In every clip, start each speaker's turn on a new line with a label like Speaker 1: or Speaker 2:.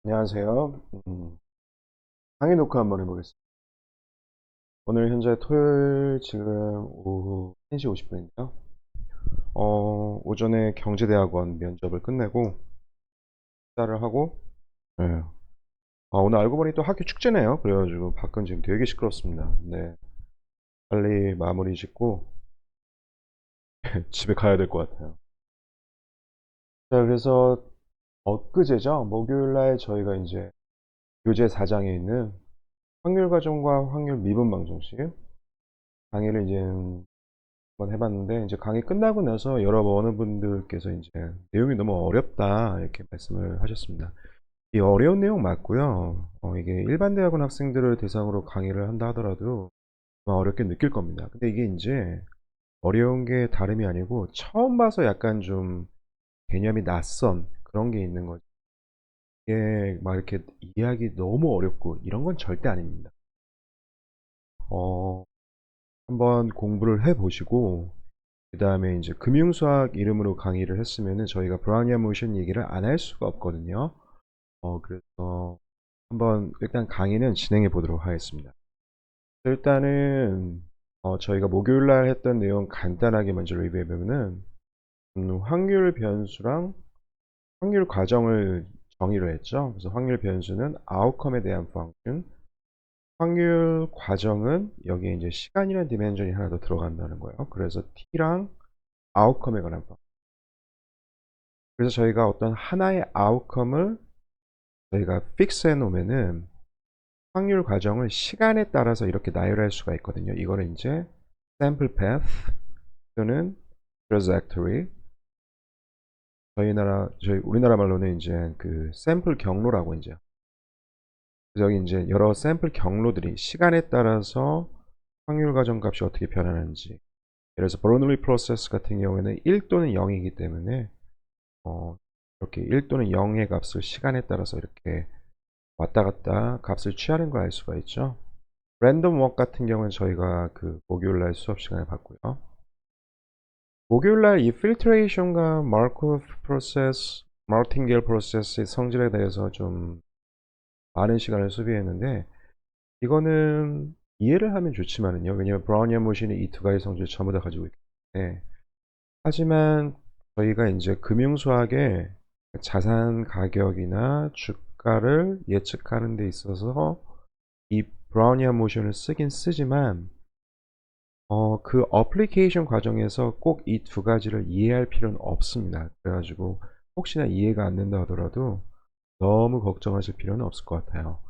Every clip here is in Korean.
Speaker 1: 안녕하세요. 강의 녹화 한번 해보겠습니다. 오늘 현재 토요일 지금 오후 1시 50분인데요. 오전에 경제대학원 면접을 끝내고 식사를 하고, 네. 오늘 알고 보니 또 학교 축제네요. 그래가지고 밖은 지금 되게 시끄럽습니다. 네, 빨리 마무리 짓고 집에 가야 될 것 같아요. 자, 그래서 엊그제죠. 목요일날 저희가 이제 교재 4장에 있는 확률 과정과 확률 미분 방정식 강의를 이제 한번 해봤는데, 이제 강의 끝나고 나서 여러 어느 분들께서 이제 내용이 너무 어렵다 이렇게 말씀을 하셨습니다. 이 어려운 내용 맞고요. 이게 일반 대학원 학생들을 대상으로 강의를 한다 하더라도 아마 어렵게 느낄 겁니다. 근데 이게 이제 어려운 게 다름이 아니고 처음 봐서 약간 좀 개념이 낯선 그런 게 있는 거죠. 이게 막 이렇게 이해하기 너무 어렵고 이런 건 절대 아닙니다. 어, 한번 공부를 해 보시고 그 다음에 이제 금융수학 이름으로 강의를 했으면은 저희가 브라우니안 모션 얘기를 안 할 수가 없거든요. 그래서 한번 일단 강의는 진행해 보도록 하겠습니다. 일단은 저희가 목요일 날 했던 내용 간단하게 먼저 리뷰해 보면은 확률 변수랑 확률 과정을 정의를 했죠. 그래서 확률 변수는 아웃컴에 대한 펑션, 확률 과정은 여기에 이제 시간이라는 디멘전이 하나 더 들어간다는 거예요. 그래서 t랑 아웃컴에 관한 펑션. 그래서 저희가 어떤 하나의 아웃컴을 저희가 픽스해 놓으면은 확률 과정을 시간에 따라서 이렇게 나열할 수가 있거든요. 이거는 이제 sample path 또는 trajectory, 저희 우리나라 말로는 이제 그 샘플 경로라고 이제, 그래서 여기 이제 여러 샘플 경로들이 시간에 따라서 확률 과정 값이 어떻게 변하는지, 예를 들어서 Bernoulli 프로세스 같은 경우에는 1 또는 0이기 때문에 이렇게 1 또는 0의 값을 시간에 따라서 이렇게 왔다 갔다 값을 취하는 걸 알 수가 있죠. 랜덤 워크 같은 경우는 저희가 그 목요일날 수업 시간에 봤고요. 목요일날 이 필트레이션과 마르코프 프로세스, 마르팅게일 프로세스의 성질에 대해서 좀 많은 시간을 소비했는데, 이거는 이해를 하면 좋지만은요. 왜냐면 브라우니안 모션이 이 두 가지 성질을 전부 다 가지고 있기 때문에. 하지만 저희가 이제 금융수학에 자산 가격이나 주가를 예측하는 데 있어서 이 브라우니안 모션을 쓰긴 쓰지만 그 어플리케이션 과정에서 꼭 이 두 가지를 이해할 필요는 없습니다. 그래가지고 혹시나 이해가 안 된다 하더라도 너무 걱정하실 필요는 없을 것 같아요.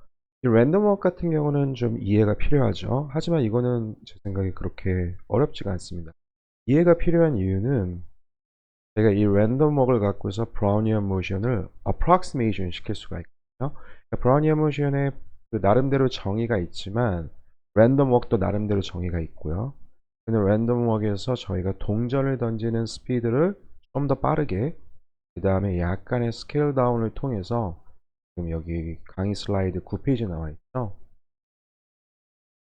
Speaker 1: 이 랜덤 워크 같은 경우는 좀 이해가 필요하죠. 하지만 이거는 제 생각에 그렇게 어렵지가 않습니다. 이해가 필요한 이유는 제가 이 랜덤 워크를 갖고서 브라우니안 모션을 approximation 시킬 수가 있거든요. 그러니까 브라우니안 모션의 그 나름대로 정의가 있지만 랜덤 워크도 나름대로 정의가 있고요. 근데 랜덤 워크에서 저희가 동전을 던지는 스피드를 좀 더 빠르게, 그 다음에 약간의 스케일 다운을 통해서, 지금 여기 강의 슬라이드 9페이지 나와 있죠.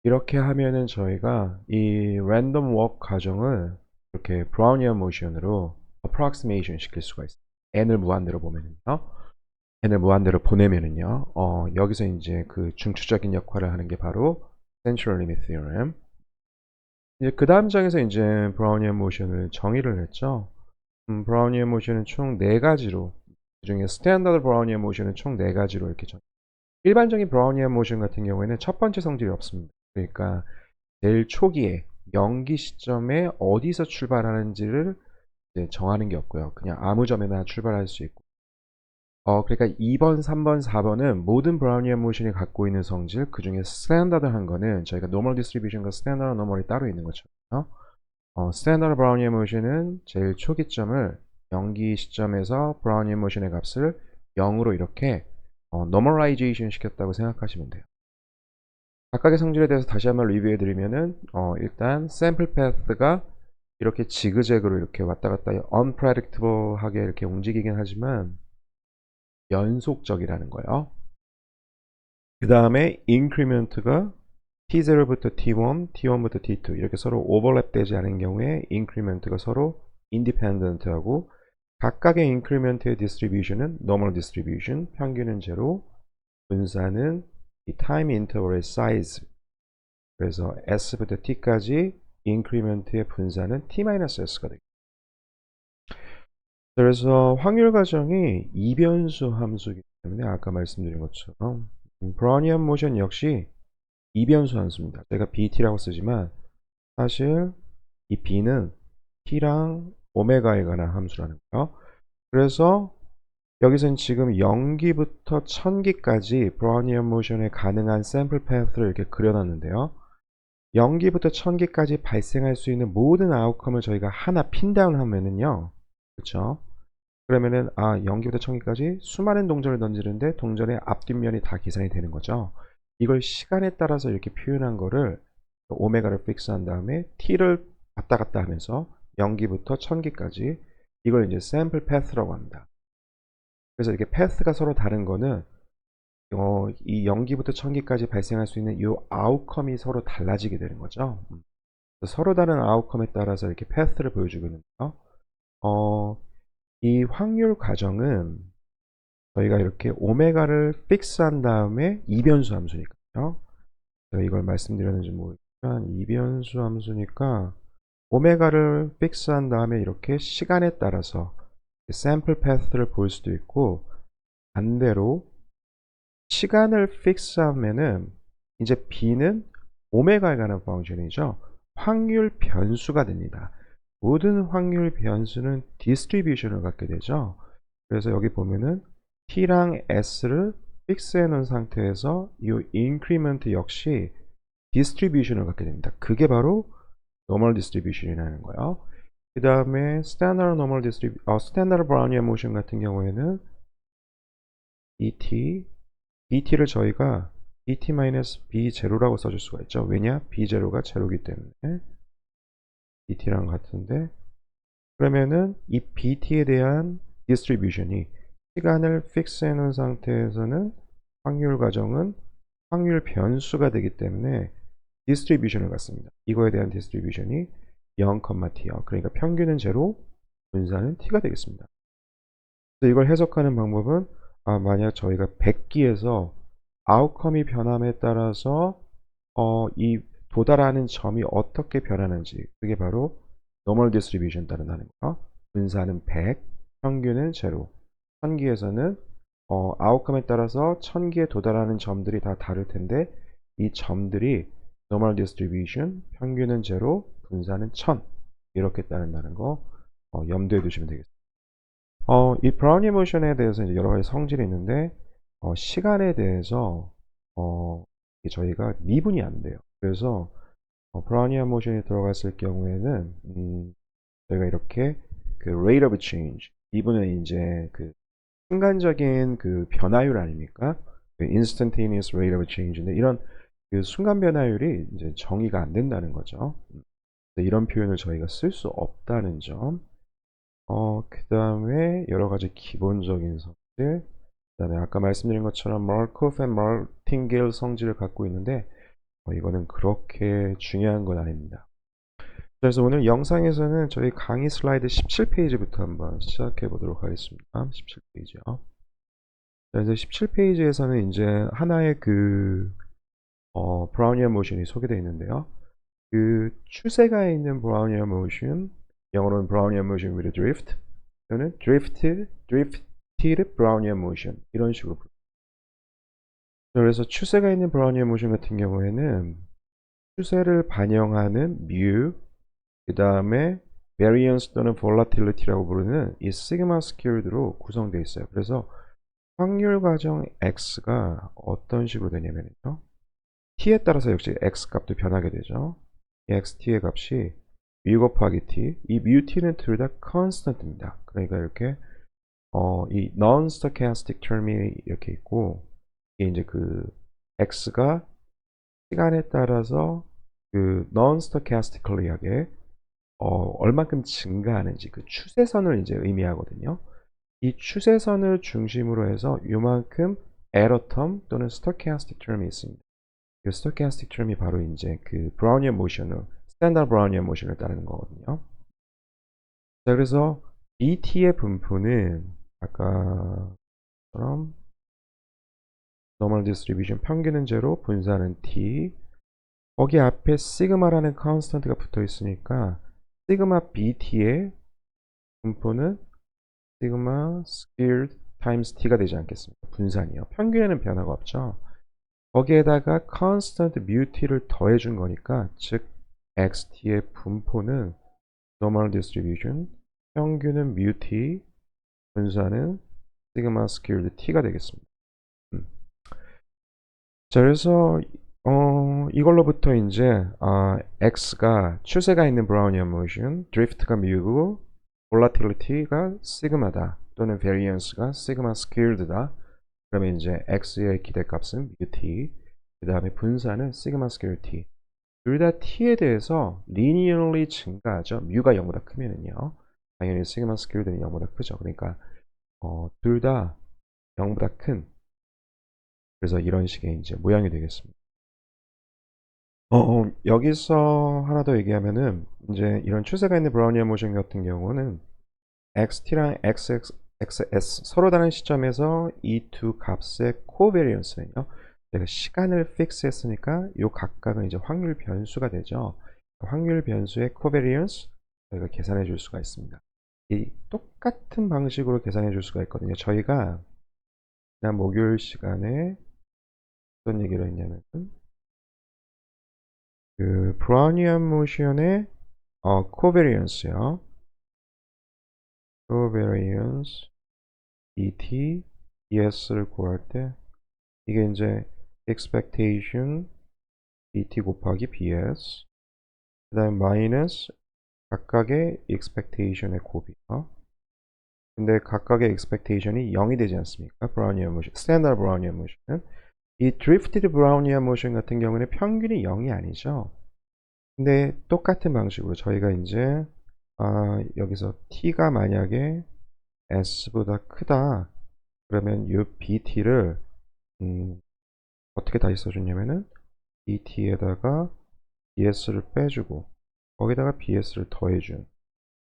Speaker 1: 이렇게 하면은 저희가 이 랜덤 워크 과정을 이렇게 브라우니안 모션으로 approximation 시킬 수가 있어요. n을 무한대로 보면은요. n을 무한대로 보내면은요. 여기서 이제 그 중추적인 역할을 하는 게 바로 central limit theorem. 이제 그 다음 장에서 이제 브라우니안 모션을 정의를 했죠. 브라우니안 모션은 총 4가지로, 그중에 스탠다드 브라우니안 모션은 총 4가지로 이렇게 일반적인 브라우니안 모션 같은 경우에는 첫 번째 성질이 없습니다. 그러니까 제일 초기에 연기 시점에 어디서 출발하는지를 이제 정하는 게 없고요. 그냥 아무 점에나 출발할 수 있고. 그러니까 2번, 3번, 4번은 모든 브라우니안 모션이 갖고 있는 성질, 그 중에 스탠다드한 거는 저희가 노멀 디스트리뷰션과 스탠다드 노멀이 따로 있는 것처럼, 스탠다드 브라우니안 모션은 제일 초기점을 연기 시점에서 브라우니안 모션의 값을 0으로 이렇게 노멀라이제이션 시켰다고 생각하시면 돼요. 각각의 성질에 대해서 다시 한번 리뷰해 드리면은 일단 샘플 패스가 이렇게 지그재그로 이렇게 왔다 갔다 unpredictable하게 이렇게 움직이긴 하지만 연속적이라는 거예요. 그 다음에 increment가 T0부터 T1, T1부터 T2 이렇게 서로 오버랩 되지 않은 경우에 increment가 서로 independent하고, 각각의 increment의 distribution은 normal distribution, 평균은 제로, 분사는 이 타임 인터벌의 사이즈, 그래서 s부터 t까지 인크리먼트의 분사는 t-s가 되겠습니다. 그래서 확률 가정이 이변수 함수이기 때문에 아까 말씀드린 것처럼 브라우니안 모션 역시 이변수 함수입니다. 제가 bt라고 쓰지만 사실 이 b는 t랑 오메가에 관한 함수라는 거예요. 그래서 여기서는 지금 0기부터 1000기까지 브라우니안 모션에 가능한 샘플 패스를 이렇게 그려놨는데요. 0기부터 1000기까지 발생할 수 있는 모든 아웃컴을 저희가 하나 핀다운 하면은요. 그렇죠? 그러면은 0기부터 1000기까지 수많은 동전을 던지는데 동전의 앞뒷면이 다 계산이 되는 거죠. 이걸 시간에 따라서 이렇게 표현한 거를 오메가를 픽스한 다음에 t를 왔다 갔다 하면서 0기부터 1000기까지 이걸 이제 샘플 패스라고 합니다. 그래서 이렇게 패스가 서로 다른 거는 이 0기부터 1000기까지 발생할 수 있는 이 아웃컴이 서로 달라지게 되는 거죠. 서로 다른 아웃컴에 따라서 이렇게 패스를 보여주고 있는데요. 이 확률 과정은 저희가 이렇게 오메가를 픽스한 다음에 이변수 함수니까요. 제가 이걸 말씀드렸는지 모르겠지만 이변수 함수니까 오메가를 픽스한 다음에 이렇게 시간에 따라서 샘플 패스를 볼 수도 있고, 반대로 시간을 픽스하면은 이제 b는 오메가에 관한 펑션이죠. 확률 변수가 됩니다. 모든 확률 변수는 디스트리뷰션을 갖게 되죠. 그래서 여기 보면은 t랑 s를 픽스해 놓은 상태에서 이 인크리먼트 역시 디스트리뷰션을 갖게 됩니다. 그게 바로 노멀 디스트리뷰션이라는 거예요. 그 다음에 스탠다드 브라우니안 모션 같은 경우에는 BT를 저희가 BT-B0라고 써줄 수가 있죠. 왜냐? B0가 제로이기 때문에 BT랑 같은데, 그러면은 이 BT에 대한 디스트리뷰션이 시간을 픽스해 놓은 상태에서는 확률 가정은 확률 변수가 되기 때문에 디스트리뷰션을 갖습니다. 이거에 대한 디스트리뷰션이 0,t요. 그러니까 평균은 제로, 분산은 t가 되겠습니다. 그래서 이걸 해석하는 방법은 만약 저희가 100기에서 아웃컴이 변함에 따라서 이 도달하는 점이 어떻게 변하는지, 그게 바로 노멀 디스트리뷰션 따른다는 거. 분사는 100, 평균은 제로. 1000기에서는 아웃컴에 따라서 1000기에 도달하는 점들이 다 다를 텐데 이 점들이 노멀 디스트리뷰션, 평균은 제로, 분사는 1000 이렇게 따른다는 거 염두에 두시면 되겠습니다. 이 브라우니 모션에 대해서 이제 여러 가지 성질이 있는데 시간에 대해서 저희가 미분이 안 돼요. 그래서 브라우니안 모션이 들어갔을 경우에는 저희가 이렇게 그 rate of change, 미분은 이제 그 순간적인 그 변화율 아닙니까? 그 instantaneous rate of change인데 이런 그 순간 변화율이 이제 정의가 안 된다는 거죠. 이런 표현을 저희가 쓸 수 없다는 점. 그 다음에 여러 가지 기본적인 성질, 그 다음에 아까 말씀드린 것처럼 마르코프 앤 마르팅게일 성질을 갖고 있는데 이거는 그렇게 중요한 건 아닙니다. 그래서 오늘 영상에서는 저희 강의 슬라이드 17페이지부터 한번 시작해 보도록 하겠습니다. 17페이지요. 그래서 17페이지에서는 이제 하나의 그 브라우니안 모션이 소개되어 있는데요. 그 추세가 있는 브라우니안 모션, 영어로는 브라우니안 모션 with drift 또는 drifted 브라우니안 모션 이런 식으로 부릅니다. 그래서 추세가 있는 브라우니안 모션 같은 경우에는 추세를 반영하는 mu, 그 다음에 variance 또는 volatility라고 부르는 이 시그마 스퀘어드로 구성되어 있어요. 그래서 확률 과정 x가 어떤 식으로 되냐면요, t에 따라서 역시 x 값도 변하게 되죠. 이 xt의 값이 mu 곱하기 t, 이 mu t는 둘 다 constant입니다. 그러니까 이렇게 이 non-stochastic term이 이렇게 있고, 이게 이제 그 x가 시간에 따라서 그 non-stochastically하게 얼만큼 증가하는지 그 추세선을 이제 의미하거든요. 이 추세선을 중심으로 해서 요만큼 error term 또는 stochastic term이 있습니다. 이 stochastic term이 바로 이제 그 브라우니안 모션을, 스탠다드 브라우니안 모션을 따르는 거거든요. 자, 그래서 BT의 분포는 아까처럼 normal distribution 평균은 제로, 분산은 t. 거기 앞에 시그마라는 constant가 붙어 있으니까 시그마 bt의 분포는 시그마 squared times t가 되지 않겠습니까? 분산이요. 평균에는 변화가 없죠. 거기에다가 constant mu t를 더해 준 거니까 즉 xt의 분포는 normal distribution, 평균은 mu t, 분산은 sigma squared t가 되겠습니다. 자, 그래서 이걸로부터 이제 x가 추세가 있는 브라우니안 모션, drift가 mu고, volatility가 sigma다 또는 variance가 sigma squared다. 그러면 이제 x의 기대값은 mu t, 그 다음에 분산은 sigma squared t. 둘 다 t에 대해서 linearly 증가하죠. mu가 0보다 크면은요. 당연히 sigma squared는 0보다 크죠. 그러니까 둘 다 0보다 큰, 그래서 이런 식의 이제 모양이 되겠습니다. 여기서 하나 더 얘기하면은 이제 이런 추세가 있는 브라우니안 모션 같은 경우는 XT랑 XS 서로 다른 시점에서 이 두 값의 코베리언스는요. 제가 시간을 픽스 했으니까 이 각각은 이제 확률 변수가 되죠. 확률 변수의 코베리언스 저희가 계산해 줄 수가 있습니다. 이 똑같은 방식으로 계산해 줄 수가 있거든요. 저희가 지난 목요일 시간에 어떤 얘기를 했냐면 그 브라우니안 모션의 코베리언스요. 코베리언스 BT, ES를 구할 때 이게 이제 expectation BT 곱하기 BS, 그 다음에 마이너스 각각의 expectation의 곱이요. 근데 각각의 expectation이 0이 되지 않습니까? 브라우니안 모션, 스탠다드 브라우니안 모션은 이 drifted 브라우니안 모션 같은 경우는 평균이 0이 아니죠. 근데 똑같은 방식으로 저희가 이제 여기서 t가 만약에 s보다 크다 그러면 이 bt를 어떻게 다시 써줬냐면은 bt에다가 bs를 빼주고 거기다가 bs를 더해준,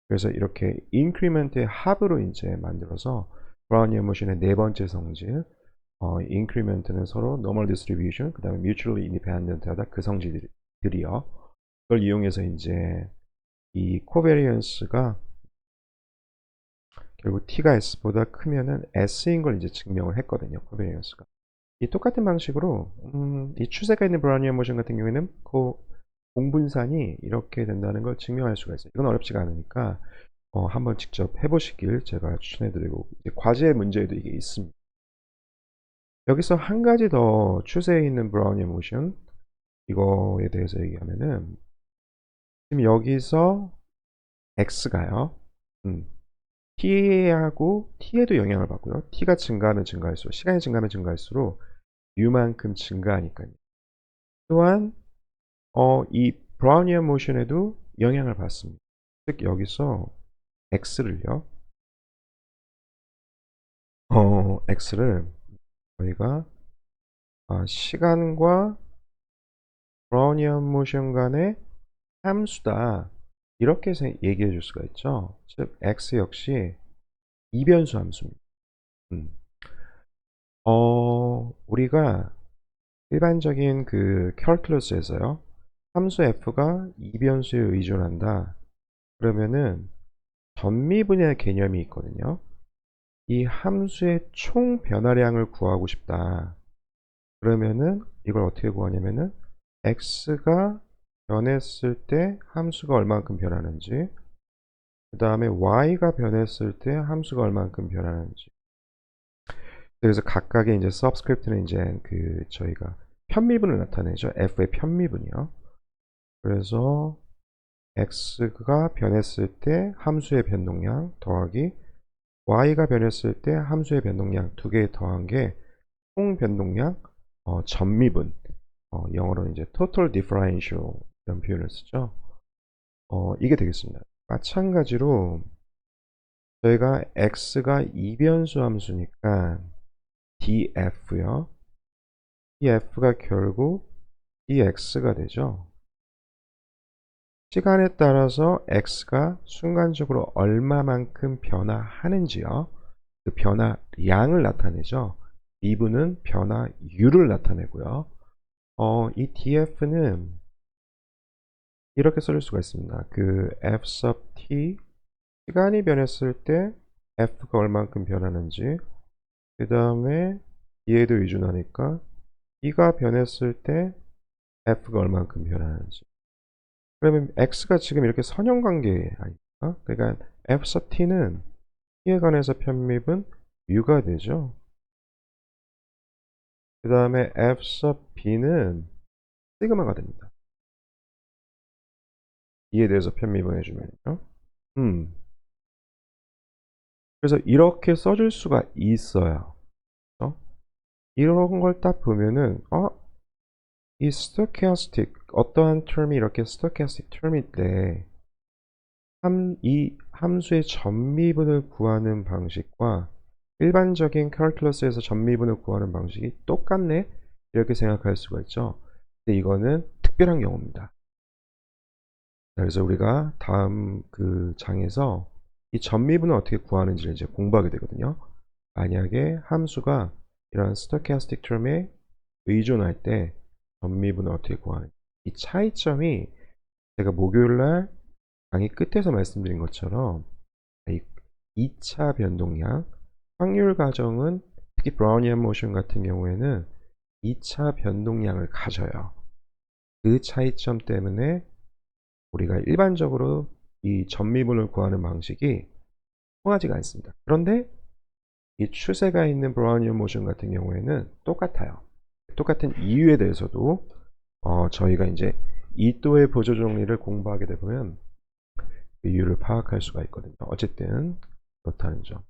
Speaker 1: 그래서 이렇게 인크리먼트의 합으로 이제 만들어서 브라우니안 모션의 네 번째 성질, 인크리먼트는 서로 normal distribution, 그 다음에 mutually independent하다, 그 성질들이요. 그걸 이용해서 이제 이 코베리언스가 결국 t가 s보다 크면은 s인 걸 이제 증명을 했거든요. 코베리언스가. 이 똑같은 방식으로 이 추세가 있는 브라우니안 모션 같은 경우에는 그 공분산이 이렇게 된다는 걸 증명할 수가 있어요. 이건 어렵지가 않으니까 한번 직접 해보시길 제가 추천해드리고, 과제 문제에도 이게 있습니다. 여기서 한 가지 더 추세에 있는 브라우니안 모션 이거에 대해서 얘기하면은 지금 여기서 x가요. t하고 t에도 영향을 받고요. t가 증가하면 증가할수록, 시간이 증가하면 증가할수록 u만큼 증가하니까요. 또한 이 브라우니안 모션에도 영향을 받습니다. 즉 여기서 x를요. x를 저희가 시간과 브라우니안 모션 간의 함수다 이렇게 해서 얘기해 줄 수가 있죠. 즉 x 역시 이변수 함수입니다. 우리가 일반적인 그 캘큘러스에서요, 함수 f가 이변수에 의존한다 그러면은 전미분의 개념이 있거든요. 이 함수의 총 변화량을 구하고 싶다 그러면은 이걸 어떻게 구하냐면은 x가 변했을 때 함수가 얼만큼 변하는지, 그 다음에 y가 변했을 때 함수가 얼만큼 변하는지. 그래서 각각의 이제 서브스크립트는 이제 그 저희가 편미분을 나타내죠. f의 편미분이요. 그래서 x가 변했을 때 함수의 변동량 더하기 y가 변했을 때 함수의 변동량 두 개 더한 게 총 변동량 전미분, 영어로는 이제 total differential 이런 표현을 쓰죠. 이게 되겠습니다. 마찬가지로 저희가 x가 이변수 함수니까 df요. df가 결국 dx가 되죠. 시간에 따라서 x가 순간적으로 얼마만큼 변화하는지요. 그 변화량을 나타내죠. 미분은 변화 u를 나타내고요. 이 df는 이렇게 써줄 수가 있습니다. 그 f sub t, 시간이 변했을 때 f가 얼만큼 변하는지, 그 다음에 얘도 위준하니까 t가 변했을 때 f가 얼만큼 변하는지. 그러면 x가 지금 이렇게 선형관계 아닙니까? 그러니까 f sub t는 t에 관해서 편미분 u가 되죠. 그 다음에 f sub b는 시그마가 됩니다. 이에 대해서 편미분 해주면요. 그래서 이렇게 써줄 수가 있어요. 이런 걸 딱 보면은 이 stochastic 어떠한 term이 이렇게 stochastic term일 때 이 함수의 전미분을 구하는 방식과 일반적인 calculus에서 전미분을 구하는 방식이 똑같네 이렇게 생각할 수가 있죠. 근데 이거는 특별한 경우입니다. 그래서 우리가 다음 그 장에서 이 전미분을 어떻게 구하는지를 이제 공부하게 되거든요. 만약에 함수가 이런 stochastic term에 의존할 때 전미분을 어떻게 구하는지, 이 차이점이 제가 목요일날 강의 끝에서 말씀드린 것처럼 이 2차 변동량 확률 가정은 특히 브라우니안 모션 같은 경우에는 2차 변동량을 가져요. 그 차이점 때문에 우리가 일반적으로 이 전미분을 구하는 방식이 통하지가 않습니다. 그런데 이 추세가 있는 브라우니안 모션 같은 경우에는 똑같아요. 똑같은 이유에 대해서도 저희가 이제 이또의 보조 정리를 공부하게 되면 그 이유를 파악할 수가 있거든요. 어쨌든 그렇다는 점.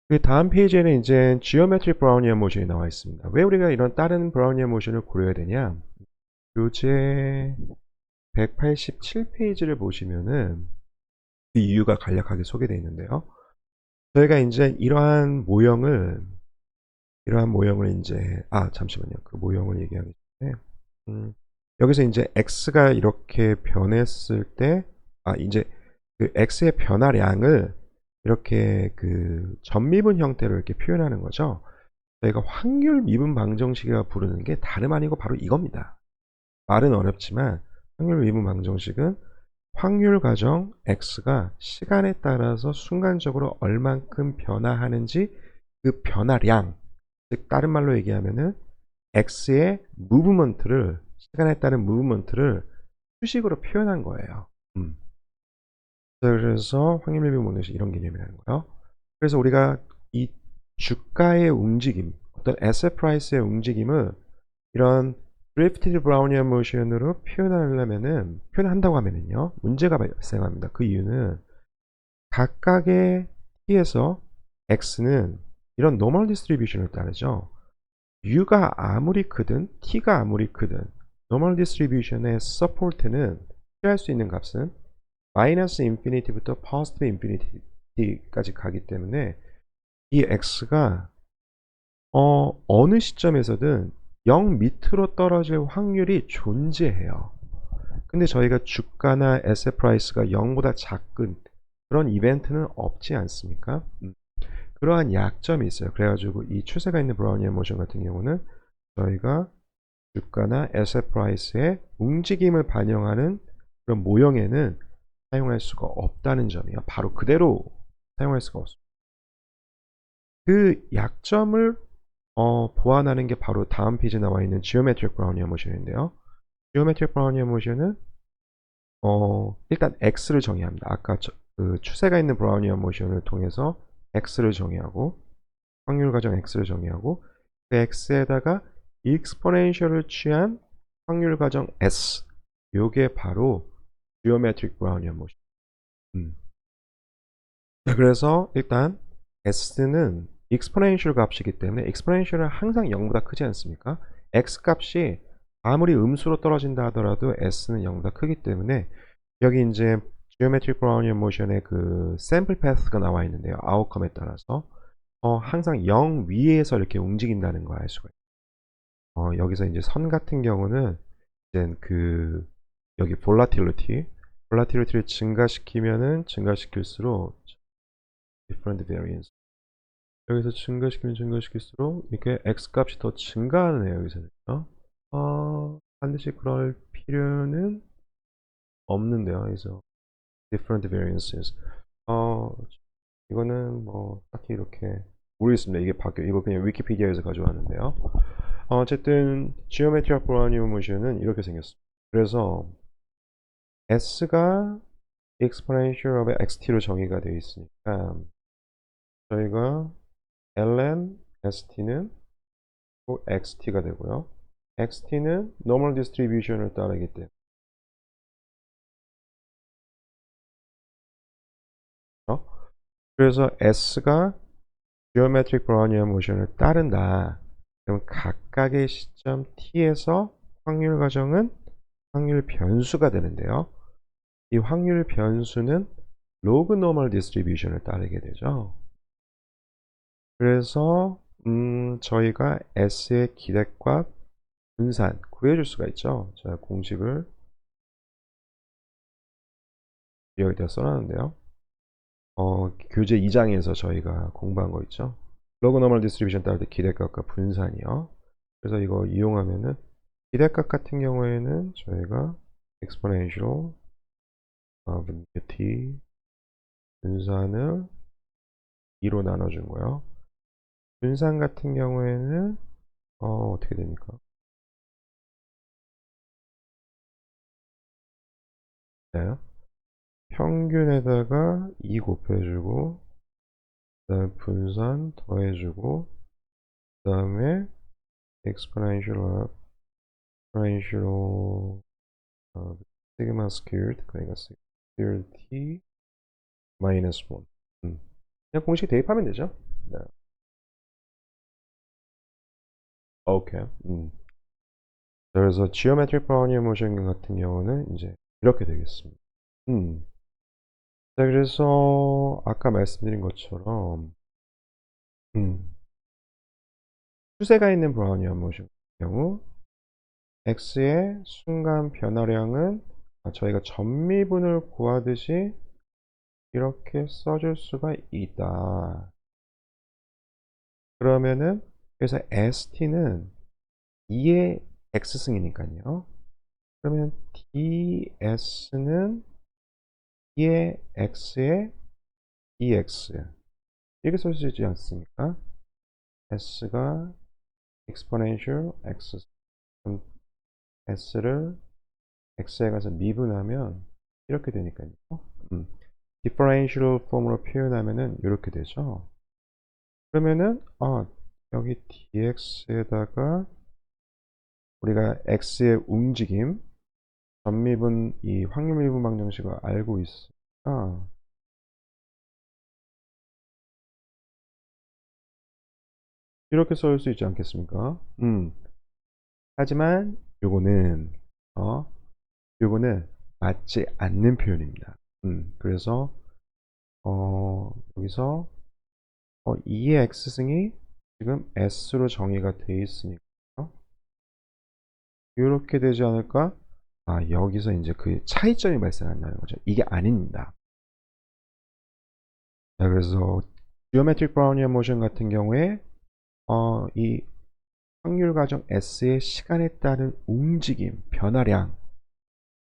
Speaker 1: 그 다음 페이지에는 이제 Geometric Brownian Motion이 나와 있습니다. 왜 우리가 이런 다른 Brownian Motion을 고려해야 되냐? 교재 187페이지를 보시면은 그 이유가 간략하게 소개되어 있는데요. 저희가 이제 이러한 모형을 이제 잠시만요. 그 모형을 얘기하기 전에 여기서 이제 x가 이렇게 변했을 때 이제 그 x의 변화량을 이렇게 그 전미분 형태로 이렇게 표현하는 거죠. 저희가 확률 미분 방정식이라고 부르는 게 다름 아니고 바로 이겁니다. 말은 어렵지만 확률 미분 방정식은 확률 가정 x가 시간에 따라서 순간적으로 얼만큼 변화하는지 그 변화량, 즉 다른 말로 얘기하면은 x의 무브먼트를, 시간에 따른 무브먼트를 수식으로 표현한 거예요. 그래서 확률 미분 방정식 이런 개념이라는 거예요. 그래서 우리가 이 주가의 움직임, 어떤 asset price의 움직임을 이런 drifted Brownian motion으로 표현한다고 하면은요, 문제가 발생합니다. 그 이유는 각각의 t에서 x는 이런 normal distribution을 따르죠. u가 아무리 크든 t가 아무리 크든 normal distribution의 support는 취할 수 있는 값은 마이너스 인피니티부터 포지티브 인피니티까지 가기 때문에 이 x가 어느 시점에서든 0 밑으로 떨어질 확률이 존재해요. 근데 저희가 주가나 에셋 프라이스가 0보다 작은 그런 이벤트는 없지 않습니까? 그러한 약점이 있어요. 그래가지고 이 추세가 있는 브라우니안 모션 같은 경우는 저희가 주가나 에셋 프라이스의 움직임을 반영하는 그런 모형에는 사용할 수가 없다는 점이에요. 바로 그대로 사용할 수가 없습니다. 그 약점을 보완하는 게 바로 다음 페이지에 나와 있는 Geometric Brownian Motion인데요. Geometric Brownian Motion은 일단 X를 정의합니다. 아까 그 추세가 있는 Brownian Motion을 통해서 X를 정의하고 확률 가정 X를 정의하고 그 X에다가 exponential을 취한 확률 가정 S, 요게 바로 Geometric Brownian Motion. 그래서 일단 S는 exponential 값이기 때문에 exponential은 항상 0보다 크지 않습니까? X 값이 아무리 음수로 떨어진다 하더라도 S는 0보다 크기 때문에 여기 이제 Geometric Brownian Motion의 그 sample path가 나와 있는데요. 아웃컴에 따라서 항상 0 위에서 이렇게 움직인다는 걸 알 수가 있어요. 여기서 이제 선 같은 경우는 이제 그 여기 volatility를 증가시키면은 증가시킬수록 different variance 여기서 증가시키면 증가시킬수록 이렇게 x 값이 더 증가하네요. 여기서는요. 반드시 그럴 필요는 없는데요. 그래서 different variances. 어, 이거는 뭐 딱히 이렇게 모르겠습니다. 이게 바뀌어. 이거 그냥 위키피디아에서 가져왔는데요. 어쨌든 geometric Brownian motion은 이렇게 생겼습니다. 그래서 s가 exponential of xt로 정의가 되어 있으니까 저희가 ln st는 꼭 xt가 되고요. xt는 normal distribution을 따르기 때문에 그래서 s가 geometric Brownian motion을 따른다. 그럼 각각의 시점 t에서 확률 가정은 확률 변수가 되는데요. 이 확률 변수는 log normal distribution을 따르게 되죠. 그래서 저희가 s의 기대값 분산 구해줄 수가 있죠. 자, 공식을 여기다 써놨는데요. 교재 2장에서 저희가 공부한 거 있죠. log normal distribution 따를 때 기대값과 분산이요. 그래서 이거 이용하면은 기대값 같은 경우에는 저희가 exponential of t 분산을 2로 나눠준 거요. 분산 같은 경우에는 어떻게 됩니까? 네. 평균에다가 2 곱해주고 그 다음에 분산 더해주고 그 다음에 exponential sigma squared 그러니까 squared t 마이너스 1 그냥 공식 대입하면 되죠. 네. 오케이. 그래서 geometric Brownian motion 같은 경우는 이제 이렇게 되겠습니다. 자, 그래서 아까 말씀드린 것처럼 추세가 있는 브라우니안 모션 같은 경우 x의 순간 변화량은 저희가 전미분을 구하듯이 이렇게 써줄 수가 있다. 그러면은 그래서 st는 2의 x승이니까요. 그러면 ds는 2의 x의 dx 이렇게 쓸 수 있지 않습니까? s가 exponential x 그럼 s를 x에 가서 미분하면 이렇게 되니까요. 디퍼런셜 폼으로 표현하면은 이렇게 되죠. 그러면은 여기 dx에다가 우리가 x의 움직임 전미분 이 확률 미분 방정식을 알고 있으니까 이렇게 써 수 있지 않겠습니까? 하지만 요거는 맞지 않는 표현입니다. 그래서 여기서 2의 x승이 지금 s로 정의가 되어 있으니까 이렇게 되지 않을까? 여기서 이제 그 차이점이 발생한다는 거죠. 이게 아닙니다. 자, 그래서 geometric Brownian motion 같은 경우에 이 확률 가정 s의 시간에 따른 움직임, 변화량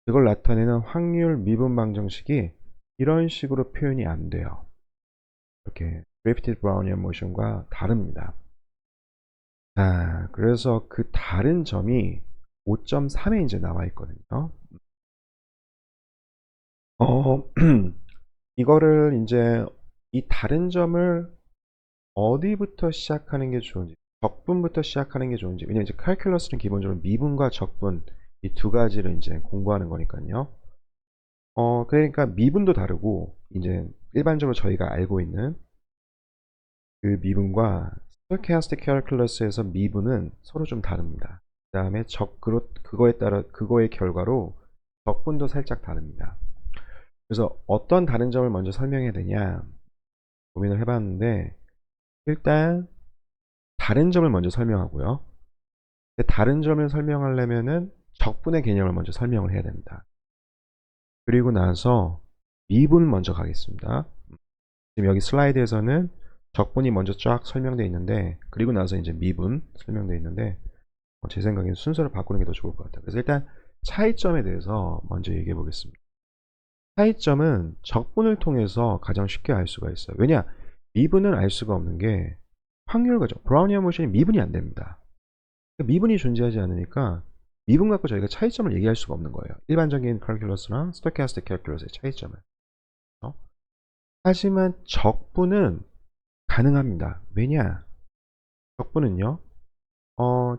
Speaker 1: 그걸 나타내는 확률 미분 방정식이 이런 식으로 표현이 안 돼요. 이렇게 Drifted Brownian motion과 다릅니다. 자, 그래서 그 다른 점이 5.3에 이제 나와 있거든요. 이거를 이제 이 다른 점을 어디부터 시작하는 게 좋은지, 적분부터 시작하는 게 좋은지, 왜냐면 이제 칼큘러스는 기본적으로 미분과 적분 이 두 가지를 이제 공부하는 거니까요. 그러니까 미분도 다르고 이제 일반적으로 저희가 알고 있는 그 미분과 스토캐스틱 캘큘러스에서 미분은 서로 좀 다릅니다. 그 다음에 그거에 따라 그거의 결과로 적분도 살짝 다릅니다. 그래서 어떤 다른 점을 먼저 설명해야 되냐 고민을 해봤는데 일단 다른 점을 먼저 설명하고요. 다른 점을 설명하려면은 적분의 개념을 먼저 설명을 해야 됩니다. 그리고 나서 미분 먼저 가겠습니다. 지금 여기 슬라이드에서는 적분이 먼저 쫙 설명되어 있는데, 그리고 나서 이제 미분 설명되어 있는데, 제 생각에는 순서를 바꾸는 게 더 좋을 것 같아요. 그래서 일단 차이점에 대해서 먼저 얘기해 보겠습니다. 차이점은 적분을 통해서 가장 쉽게 알 수가 있어요. 왜냐? 미분은 알 수가 없는 게 확률 과정, 브라우니안 모션이 미분이 안 됩니다. 미분이 존재하지 않으니까 미분 갖고 저희가 차이점을 얘기할 수가 없는 거예요. 일반적인 캘큘러스랑 스토캐스틱 캘큘러스의 차이점을. 어? 하지만 적분은 가능합니다. 왜냐? 적분은요.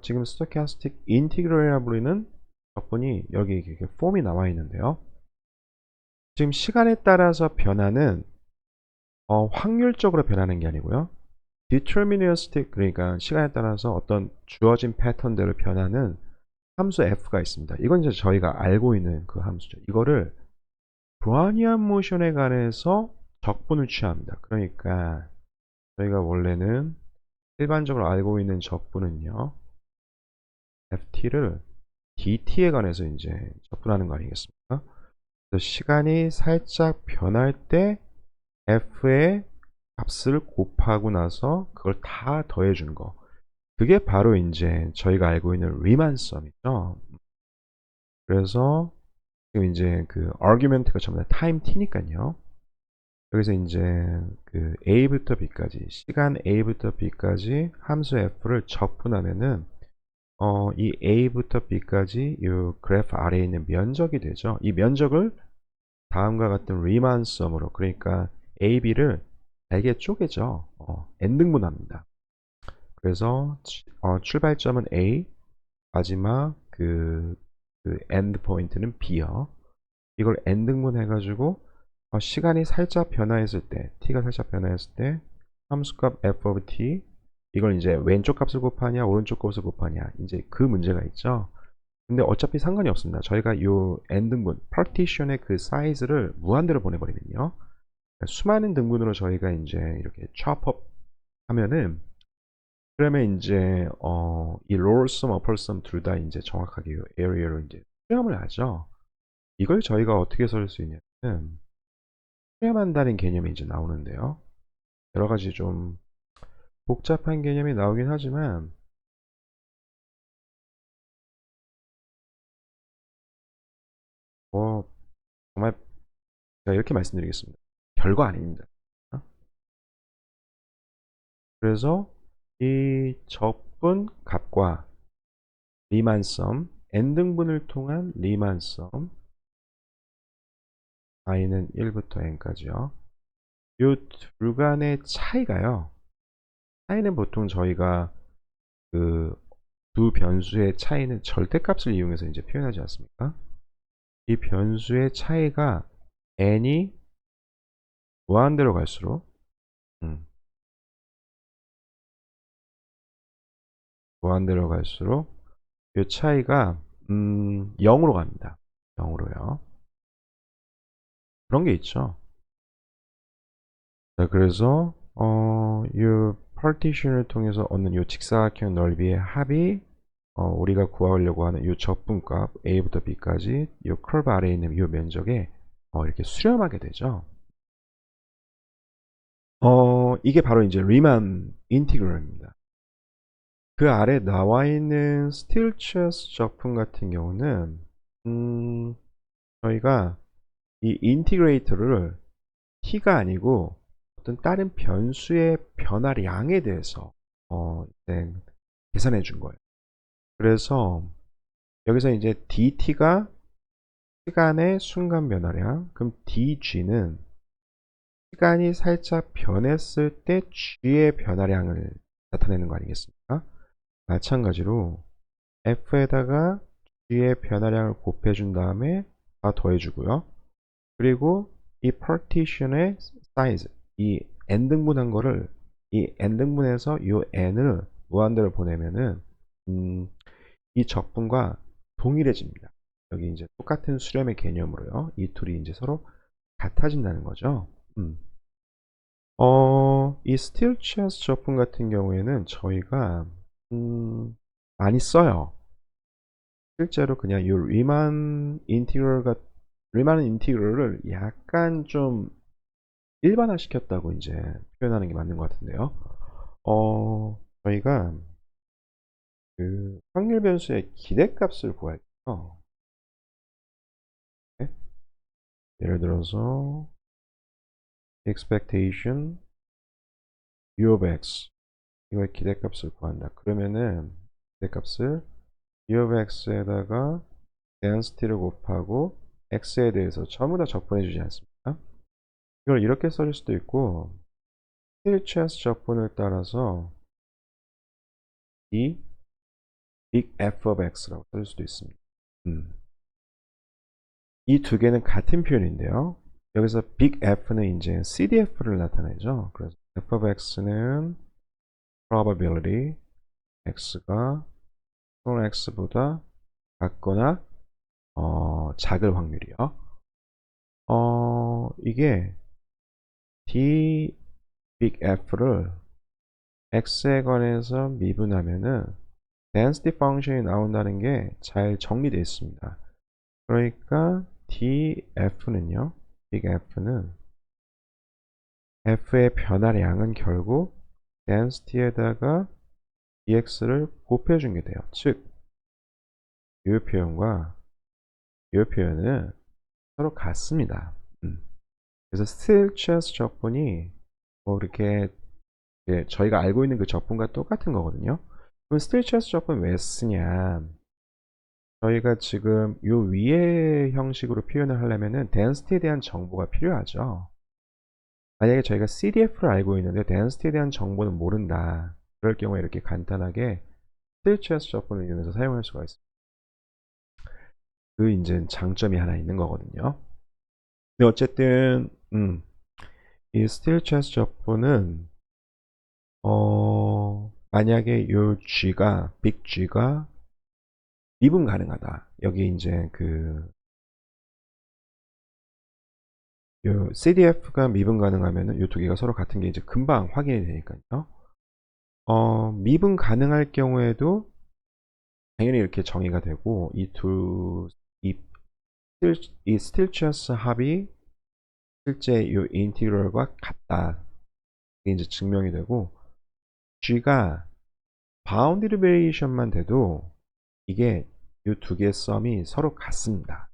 Speaker 1: 지금 스토캐스틱 인티그럴이라 부르는 적분이 여기 이렇게 폼이 나와 있는데요. 지금 시간에 따라서 변하는 확률적으로 변하는 게 아니고요. deterministic, 그러니까 시간에 따라서 어떤 주어진 패턴대로 변하는 함수 f가 있습니다. 이건 이제 저희가 알고 있는 그 함수죠. 이거를 브라우니안 모션에 관해서 적분을 취합니다. 그러니까 저희가 원래는 일반적으로 알고 있는 적분은요, ft를 dt에 관해서 이제 적분하는 거 아니겠습니까? 그래서 시간이 살짝 변할 때 f의 값을 곱하고 나서 그걸 다 더해 주는 거. 그게 바로 이제 저희가 알고 있는 리만썸이죠. 그래서 지금 이제 그 argument가 전부 다 타임 t니까요. 여기서 이제 그 a부터 b까지, 시간 a부터 b까지 함수 f를 적분하면은 이 a부터 b까지 이 그래프 아래에 있는 면적이 되죠. 이 면적을 다음과 같은 리만썸으로, 그러니까 a, b를 잘게 쪼개죠. n등분합니다. 그래서 출발점은 a, 마지막 그 엔드 포인트는 b요. 이걸 n등분 해가지고 시간이 살짝 변화했을 때, t가 살짝 변화했을 때 함수값 f of t, 이걸 이제 왼쪽 값을 곱하냐 오른쪽 값을 곱하냐, 이제 그 문제가 있죠. 근데 어차피 상관이 없습니다. 저희가 요 n등분 파티션의 그 사이즈를 무한대로 보내버리면요, 수많은 등분으로 저희가 이제 이렇게 chop 하면은, 그러면 이제 이 lower sum, upper sum 둘 다 이제 정확하게 이 area로 이제 수렴을 하죠. 이걸 저희가 어떻게 설 수 있냐면 수렴한다는 개념이 이제 나오는데요. 여러 가지 좀 복잡한 개념이 나오긴 하지만 뭐 정말 제가 이렇게 말씀드리겠습니다. 별거 아닙니다. 그래서 이 적분 값과 리만섬, n등분을 통한 리만섬, i는 1부터 n까지요. 이 둘 간의 차이가요. 차이는 보통 저희가 그 두 변수의 차이는 절대값을 이용해서 이제 표현하지 않습니까? 이 변수의 차이가 n이 무한대로 갈수록 음, 무한대로 갈수록 이 차이가 0으로 갑니다. 0으로요. 그런 게 있죠. 자, 그래서 이 파티션을 통해서 얻는 이 직사각형 넓이의 합이 우리가 구하려고 하는 이 적분값 a부터 b까지 이 커브 아래에 있는 이 면적에 이렇게 수렴하게 되죠. 이게 바로 이제 리만 인티그럴입니다. 그 아래 나와 있는 스틸체스 적분 같은 경우는 저희가 이 인티그레이터를 t가 아니고 어떤 다른 변수의 변화량에 대해서 이제 계산해 준 거예요. 그래서 여기서 이제 dt가 시간의 순간 변화량, 그럼 dg는 시간이 살짝 변했을 때 g의 변화량을 나타내는 거 아니겠습니까? 마찬가지로 f에다가 g의 변화량을 곱해준 다음에 다 더해주고요. 그리고 이 partition의 사이즈, 이 n등분한 거를 이 n등분해서 이 n을 무한대로 보내면은 이 적분과 동일해집니다. 여기 이제 똑같은 수렴의 개념으로요. 이 둘이 이제 서로 같아진다는 거죠. 이 스틸체스 적분 같은 경우에는 저희가 많이 써요. 실제로 그냥 이 리만 인티그럴을 약간 좀 일반화 시켰다고 이제 표현하는 게 맞는 것 같은데요. 저희가 그 확률 변수의 기대값을 구할게요. 네? 예를 들어서 expectation u of x 이거의 기대값을 구한다. 그러면은 기대값을 u of x에다가 density를 곱하고 x에 대해서 전부 다 적분해 주지 않습니까? 이걸 이렇게 써줄 수도 있고 힐체스 적분을 따라서 이 big F of x라고 써줄 수도 있습니다. 이 두 개는 같은 표현인데요. 여기서 big F는 이제 CDF를 나타내죠. 그래서 F of x는 probability x가 small x보다 작거나 작을 확률이요. 이게 d big F를 x에 관해서 미분하면은 density function이 나온다는 게 잘 정리되어 있습니다. 그러니까 df는요, big F는 f의 변화량은 결국 density에다가 dx를 곱해준 게 돼요. 즉, 이 표현과 이 표현은 서로 같습니다. 그래서 스틸체스 적분이 뭐 이렇게 저희가 알고 있는 그 적분과 똑같은 거거든요. 그럼 스틸체스 적분 왜 쓰냐? 저희가 지금 요 위의 형식으로 표현을 하려면은 density에 대한 정보가 필요하죠. 만약에 저희가 CDF를 알고 있는데 density에 대한 정보는 모른다. 그럴 경우에 이렇게 간단하게 스틸체스 적분을 이용해서 사용할 수가 있습니다. 그 이제 장점이 하나 있는 거거든요. 근데 어쨌든 이 스틸체스 적분은 만약에 요 G가 빅 G가 미분 가능하다. 여기 이제 요 CDF가 미분 가능하면은 요 두 개가 서로 같은 게 이제 금방 확인이 되니까요. 미분 가능할 경우에도 당연히 이렇게 정의가 되고 이, 이 스틸체스 합이 실제 요 인티그럴과 같다. 이게 이제 증명이 되고 G가 바운드리 베리에이션만 돼도 이게 이 두 개의 썸이 서로 같습니다.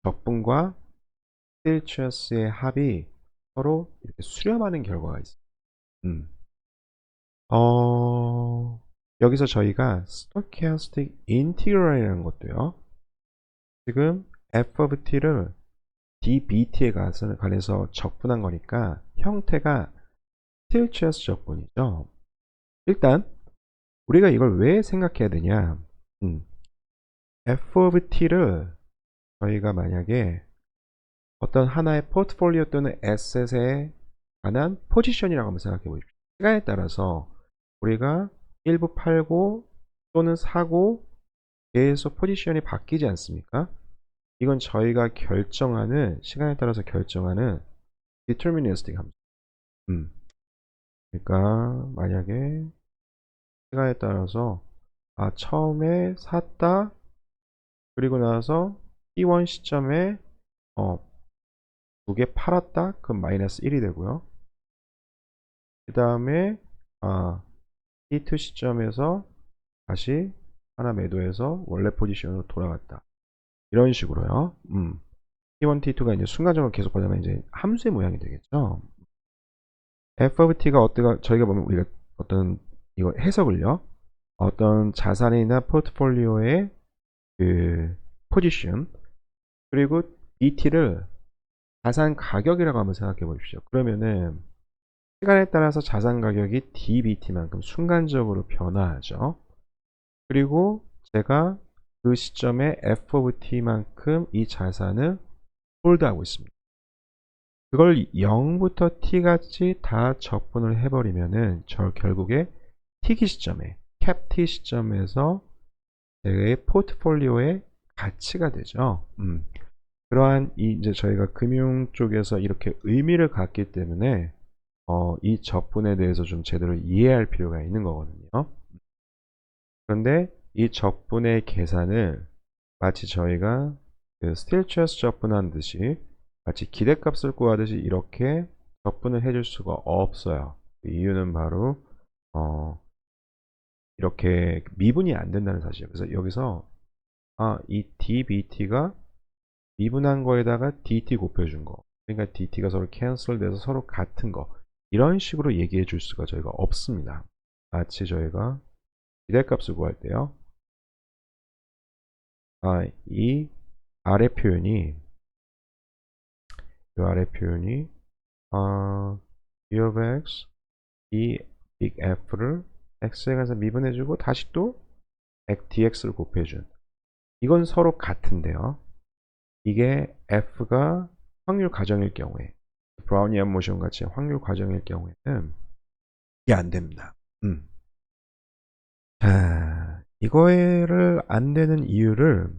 Speaker 1: 적분과 스틸체스의 합이 서로 이렇게 수렴하는 결과가 있습니다. 여기서 저희가 stochastic integral이라는 것도요. 지금 f of t를 dBt에 관해서 적분한 거니까 형태가 스틸체스 적분이죠. 일단 우리가 이걸 왜 생각해야 되냐? f of t를 저희가 만약에 어떤 하나의 포트폴리오 또는 에셋에 관한 포지션이라고 한번 생각해 보십시오. 시간에 따라서 우리가 일부 팔고 또는 사고 계속 포지션이 바뀌지 않습니까? 이건 저희가 결정하는, 시간에 따라서 결정하는 deterministic 함수. 그러니까 만약에 시간에 따라서 처음에 샀다, 그리고 나서 T1 시점에 두 개 팔았다, 그럼 마이너스 1이 되고요. 그 다음에 T2 시점에서 다시 하나 매도해서 원래 포지션으로 돌아갔다. 이런 식으로요. T1, T2가 이제 순간적으로 계속 가자면 이제 함수의 모양이 되겠죠. F of T가 저희가 보면 우리가 어떤 이거 해석을요. 어떤 자산이나 포트폴리오의 그 포지션 그리고 BT를 자산 가격이라고 한번 생각해 보십시오. 그러면은 시간에 따라서 자산 가격이 DBT만큼 순간적으로 변화하죠. 그리고 제가 그 시점에 F of T만큼 이 자산을 홀드하고 있습니다. 그걸 0부터 T까지 다 적분을 해버리면은 저 결국에 T기 시점에 캡 T 시점에서 제 포트폴리오의 가치가 되죠. 그러한 이제 저희가 금융 쪽에서 이렇게 의미를 갖기 때문에 이 적분에 대해서 좀 제대로 이해할 필요가 있는 거거든요. 그런데 이 적분의 계산을 마치 저희가 그 스틸체스 적분한 듯이 마치 기대값을 구하듯이 이렇게 적분을 해줄 수가 없어요. 그 이유는 바로 이렇게 미분이 안 된다는 사실이에요. 그래서 여기서 이 dBt가 미분한 거에다가 dt 곱해준 거, 그러니까 dt가 서로 캔슬 돼서 서로 같은 거, 이런 식으로 얘기해 줄 수가 저희가 없습니다. 마치 저희가 기대값을 구할 때요, 이 아래 표현이 b of x 이 big F를 x에 관해서 미분해주고 다시 또 dx를 곱해준, 이건 서로 같은데요, 이게 F가 확률 가정일 경우에, 브라우니안 모션 같이 확률 가정일 경우에는 이게 안 됩니다. 자, 이거를 안 되는 이유를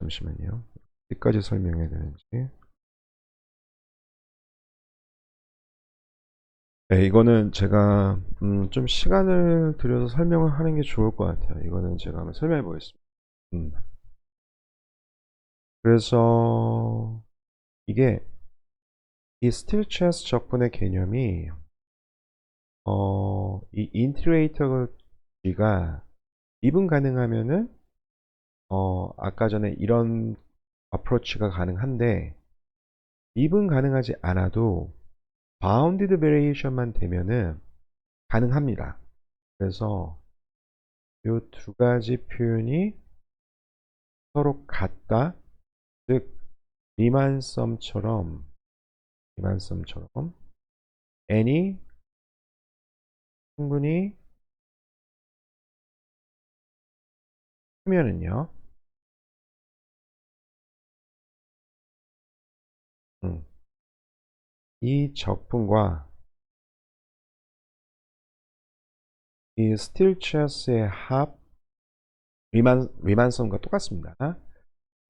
Speaker 1: 잠시만요. 어디까지 설명해야 되는지. 네, 이거는 제가 좀 시간을 들여서 설명을 하는 게 좋을 것 같아요. 이거는 제가 한번 설명해 보겠습니다. 그래서 이게 이 스틸 체스 적분의 개념이 이 인티그레이터 G가 미분 가능하면은 아까 전에 이런 어프로치가 가능한데, 미분 가능하지 않아도 바운디드 베리에이션만 되면은 가능합니다. 그래서 이 두 가지 표현이 서로 같다, 즉 리만썸처럼 n이 충분히 크면은요, 이 적분과 이 스틸 체스의 합, 리만썸과 똑같습니다.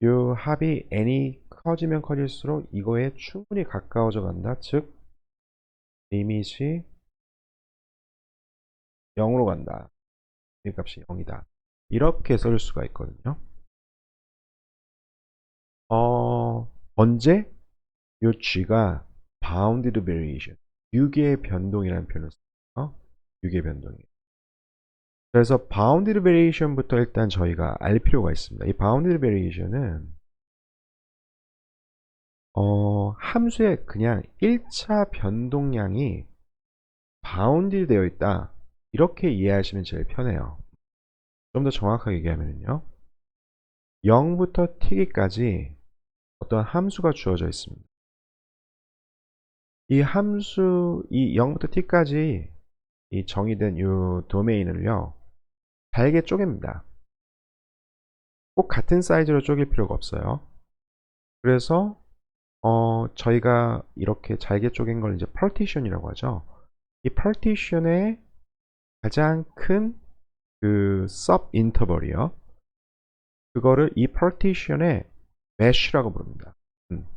Speaker 1: 이 합이 n이 커지면 커질수록 이거에 충분히 가까워져 간다, 즉 리밋이 0으로 간다, 이 값이 0이다, 이렇게 쓸 수가 있거든요. 언제 이 g가 bounded variation, 유기의 변동이라는 표현을 써요. 유기의 변동이. 그래서 bounded variation부터 일단 저희가 알 필요가 있습니다. 이 bounded variation은 함수의 그냥 1차 변동량이 bounded 되어 있다, 이렇게 이해하시면 제일 편해요. 좀 더 정확하게 얘기하면요, 0부터 t기까지 어떤 함수가 주어져 있습니다. 이 함수, 이 0부터 t까지 이 정의된 이 도메인을요, 잘게 쪼갭니다. 꼭 같은 사이즈로 쪼갤 필요가 없어요. 그래서 저희가 이렇게 잘게 쪼갠 걸 이제 partition이라고 하죠. 이 partition의 가장 큰 그 sub interval이요, 그거를 이 partition의 mesh라고 부릅니다. 그래서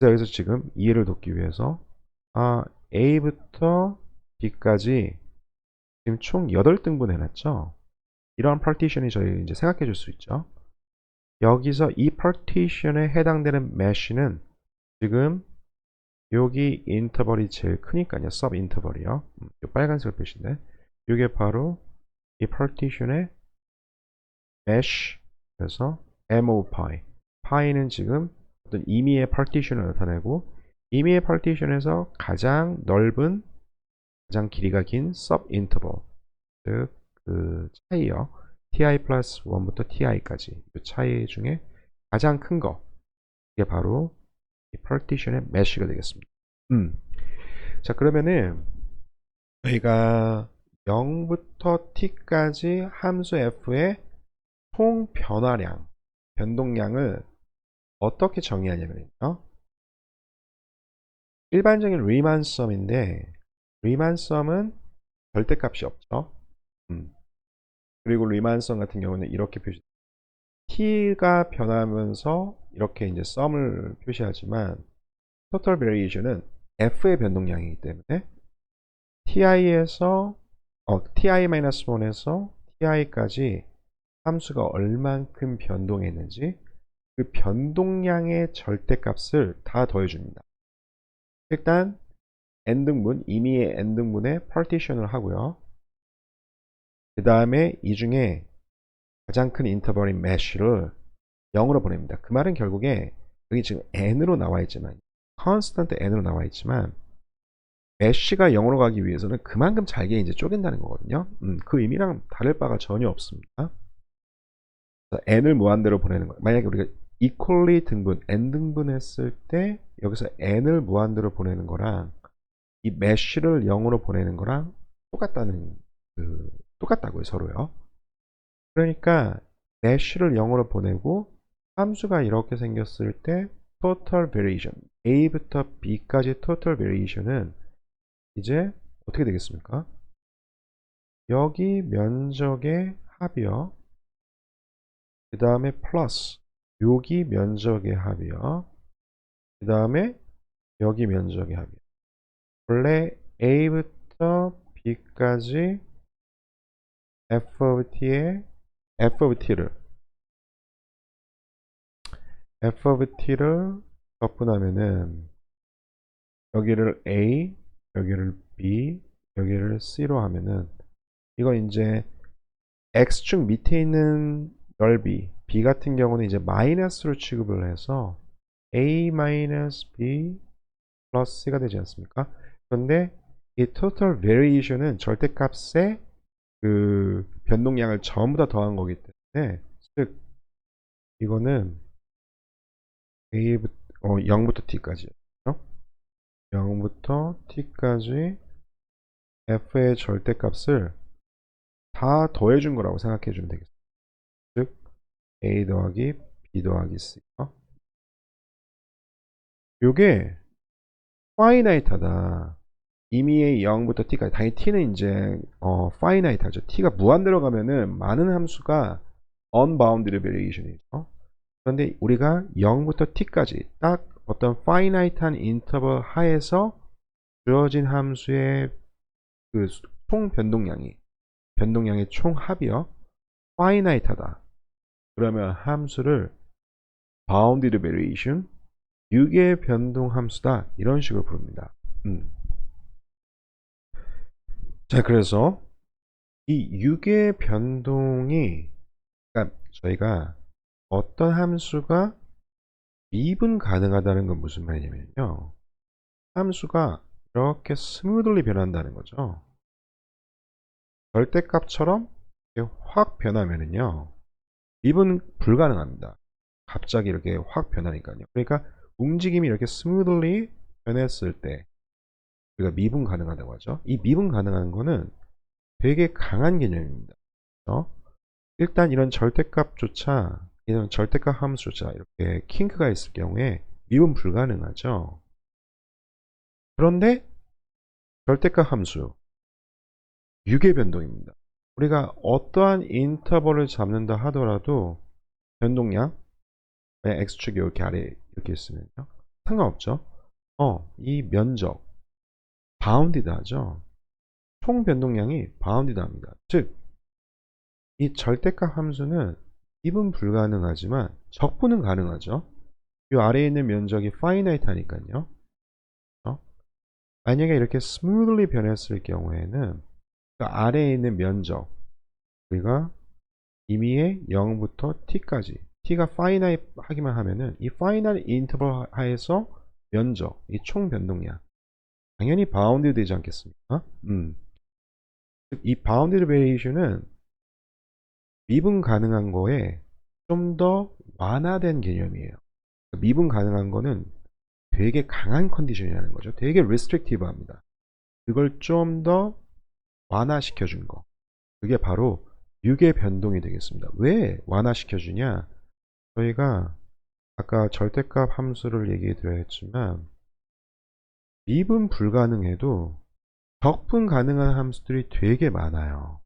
Speaker 1: 여기서 지금 이해를 돕기 위해서 A부터 B까지 지금 총 8등분 해놨죠. 이러한 partition이 저희 이제 생각해 줄 수 있죠. 여기서 이 partition에 해당되는 mesh는 지금 여기 인터벌이 제일 크니까요, 서브 인터벌이요. 빨간색 표시인데, 이게 바로 이 partition의 mesh, 그래서 mo pi. pi는 지금 어떤 임의의 partition을 나타내고, 임의의 partition에서 가장 넓은, 가장 길이가 긴 sub interval, 즉 그 차이요, ti 플러스 1부터 ti까지 이 차이 중에 가장 큰 거, 이게 바로 이 partition의 mesh가 되겠습니다. 자, 그러면은 저희가 0부터 t까지 함수 f의 총 변화량, 변동량을 어떻게 정의하냐면요, 일반적인 리만썸인데, 리만썸은 절대값이 없죠. 그리고 리만썸 같은 경우는 이렇게 표시, t가 변하면서 이렇게 이제 썸을 표시하지만, total variation은 f의 변동량이기 때문에 ti에서 ti-1에서 ti까지 함수가 얼만큼 변동했는지 그 변동량의 절대값을 다 더해줍니다. 일단 n등분, 임의의 n등분에 partition을 하고요. 그 다음에 이 중에 가장 큰 인터벌인 mesh를 0으로 보냅니다. 그 말은 결국에 여기 지금 n으로 나와 있지만 constant n으로 나와 있지만 mesh가 0으로 가기 위해서는 그만큼 잘게 이제 쪼갠다는 거거든요. 그 의미랑 다를 바가 전혀 없습니다. n을 무한대로 보내는 거예요. 만약에 우리가 equally 등분, n 등분했을 때 여기서 n을 무한대로 보내는 거랑 이 mesh를 0으로 보내는 거랑 똑같다고요, 서로요. 그러니까 mesh를 0으로 보내고 함수가 이렇게 생겼을 때 total variation, a부터 b까지 total variation은 이제 어떻게 되겠습니까? 여기 면적의 합이요. 그 다음에 플러스 여기 면적의 합이요. 그 다음에 여기 면적의 합이요. 원래 a부터 b까지 f of t의 f of t를 적분하면은 여기를 a, 여기를 b, 여기를 c로 하면은 이건 이제 x축 밑에 있는 넓이 b 같은 경우는 이제 마이너스로 취급을 해서 a 마이너스 b 플러스 c가 되지 않습니까? 그런데 이 total variation은 절대값의 그 변동량을 전부 다 더한 거기 때문에 즉 이거는 a부터 0부터 t까지 0부터 t까지 f의 절대값을 다 더해준 거라고 생각해 주면 되겠습니다. 즉 a 더하기 b 더하기 c 요게 파이나이트하다. 임의의 0부터 t까지. 당연히 t는 이제 파이나이트하죠. t가 무한대로 가면은 많은 함수가 unbounded variation이죠. 그런데 우리가 0부터 t까지 딱 어떤 파이나이트한 인터벌 하에서 주어진 함수의 그 총 변동량의 총 합이요. 파이나이트하다. 그러면 함수를 bounded variation, 유계 변동 함수다. 이런 식으로 부릅니다. 자, 그래서 이 유계 변동이, 그러니까 저희가 어떤 함수가 미분 가능하다는 건 무슨 말이냐면요. 함수가 이렇게 스무들리 변한다는 거죠. 절대값처럼 이렇게 확 변하면은요. 미분 불가능합니다. 갑자기 이렇게 확 변하니까요. 그러니까 움직임이 이렇게 스무들리 변했을 때 우리가 미분 가능하다고 하죠. 이 미분 가능한 거는 되게 강한 개념입니다. 그렇죠? 일단 이런 절대값조차, 이런 절대값 함수조차 이렇게 킹크가 있을 경우에 미분 불가능하죠. 그런데 절대값 함수 유계 변동입니다. 우리가 어떠한 인터벌을 잡는다 하더라도 변동량 x축이 이렇게 아래 이렇게 있으면요 상관없죠. 이 면적 바운디드 하죠. 총 변동량이 바운디드 합니다. 즉 이 절대값 함수는 미분 불가능하지만 적분은 가능하죠. 이 아래에 있는 면적이 파이나이트 하니까요. 만약에 이렇게 스무들리 변했을 경우에는 그 아래에 있는 면적 우리가 임의의 0부터 t까지 t가 파이나이트 하기만 하면은 이 파이나이트 인터벌 하에서 면적, 이 총 변동량 당연히 바운드 되지 않겠습니까? 이 바운드 베리에이션은 미분 가능한 거에 좀 더 완화된 개념이에요. 미분 가능한 거는 되게 강한 컨디션이라는 거죠. 되게 restrictive 합니다. 그걸 좀 더 완화시켜 준 거. 그게 바로 유계 변동이 되겠습니다. 왜 완화시켜 주냐? 저희가 아까 절대값 함수를 얘기해 드려 했지만 미분 불가능해도 적분 가능한 함수들이 되게 많아요.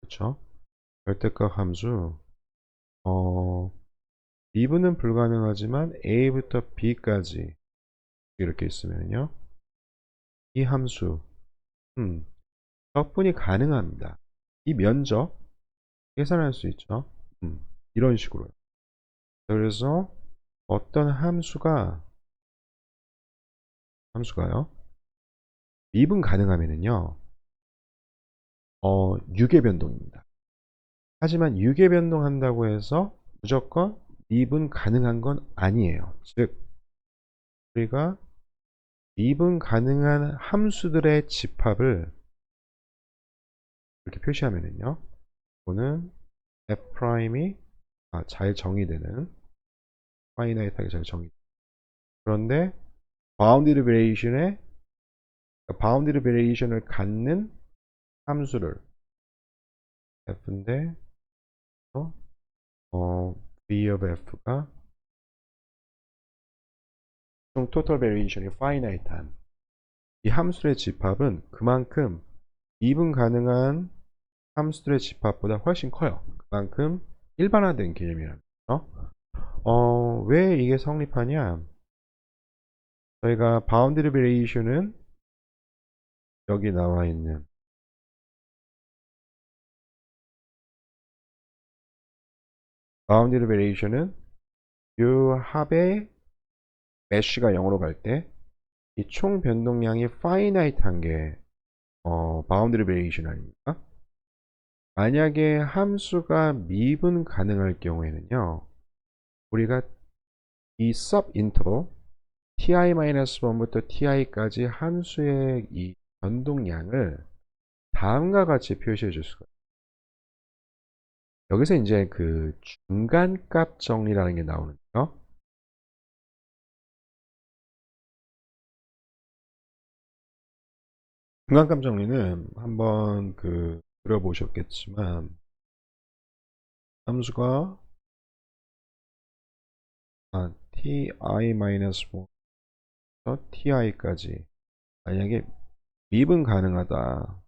Speaker 1: 그렇죠? 절대값 함수 미분은 불가능하지만 a부터 b까지 이렇게 있으면요. 이 함수 적분이 가능합니다. 이 면적 계산할 수 있죠. 이런 식으로. 그래서 어떤 함수가요 미분 가능하면은요 유계 변동입니다. 하지만 유계 변동한다고 해서 무조건 미분 가능한 건 아니에요. 즉 우리가 미분 가능한 함수들의 집합을 이렇게 표시하면은요 이거는 f'이 잘 정의되는 파이나이트하게 잘 정의. 그런데 바운디드 베리에이션을 갖는 함수를 f인데 v of f가 총 토탈 베리에이션이 파이나이트한 이 함수의 집합은 그만큼 미분 가능한 함수들의 집합보다 훨씬 커요. 그만큼 일반화된 개념이라는 거죠. 왜 이게 성립하냐? 저희가 바운드리 베리에이션은 여기 나와 있는 바운드리 베리에이션은 이 합의 메쉬가 0으로 갈 때 이 총 변동량이 파이나이트한 게 바운드리 베리에이션 아닙니까? 만약에 함수가 미분 가능할 경우에는요 우리가 이 sub 인터벌 ti-1부터 ti까지 함수의 이 변동량을 다음과 같이 표시해 줄 수가 있어요. 여기서 이제 그 중간값 정리라는 게 나오는데요. 중간값 정리는 한번 들어보셨겠지만 함수가 ti-1부터 ti까지 만약에 미분 가능하다.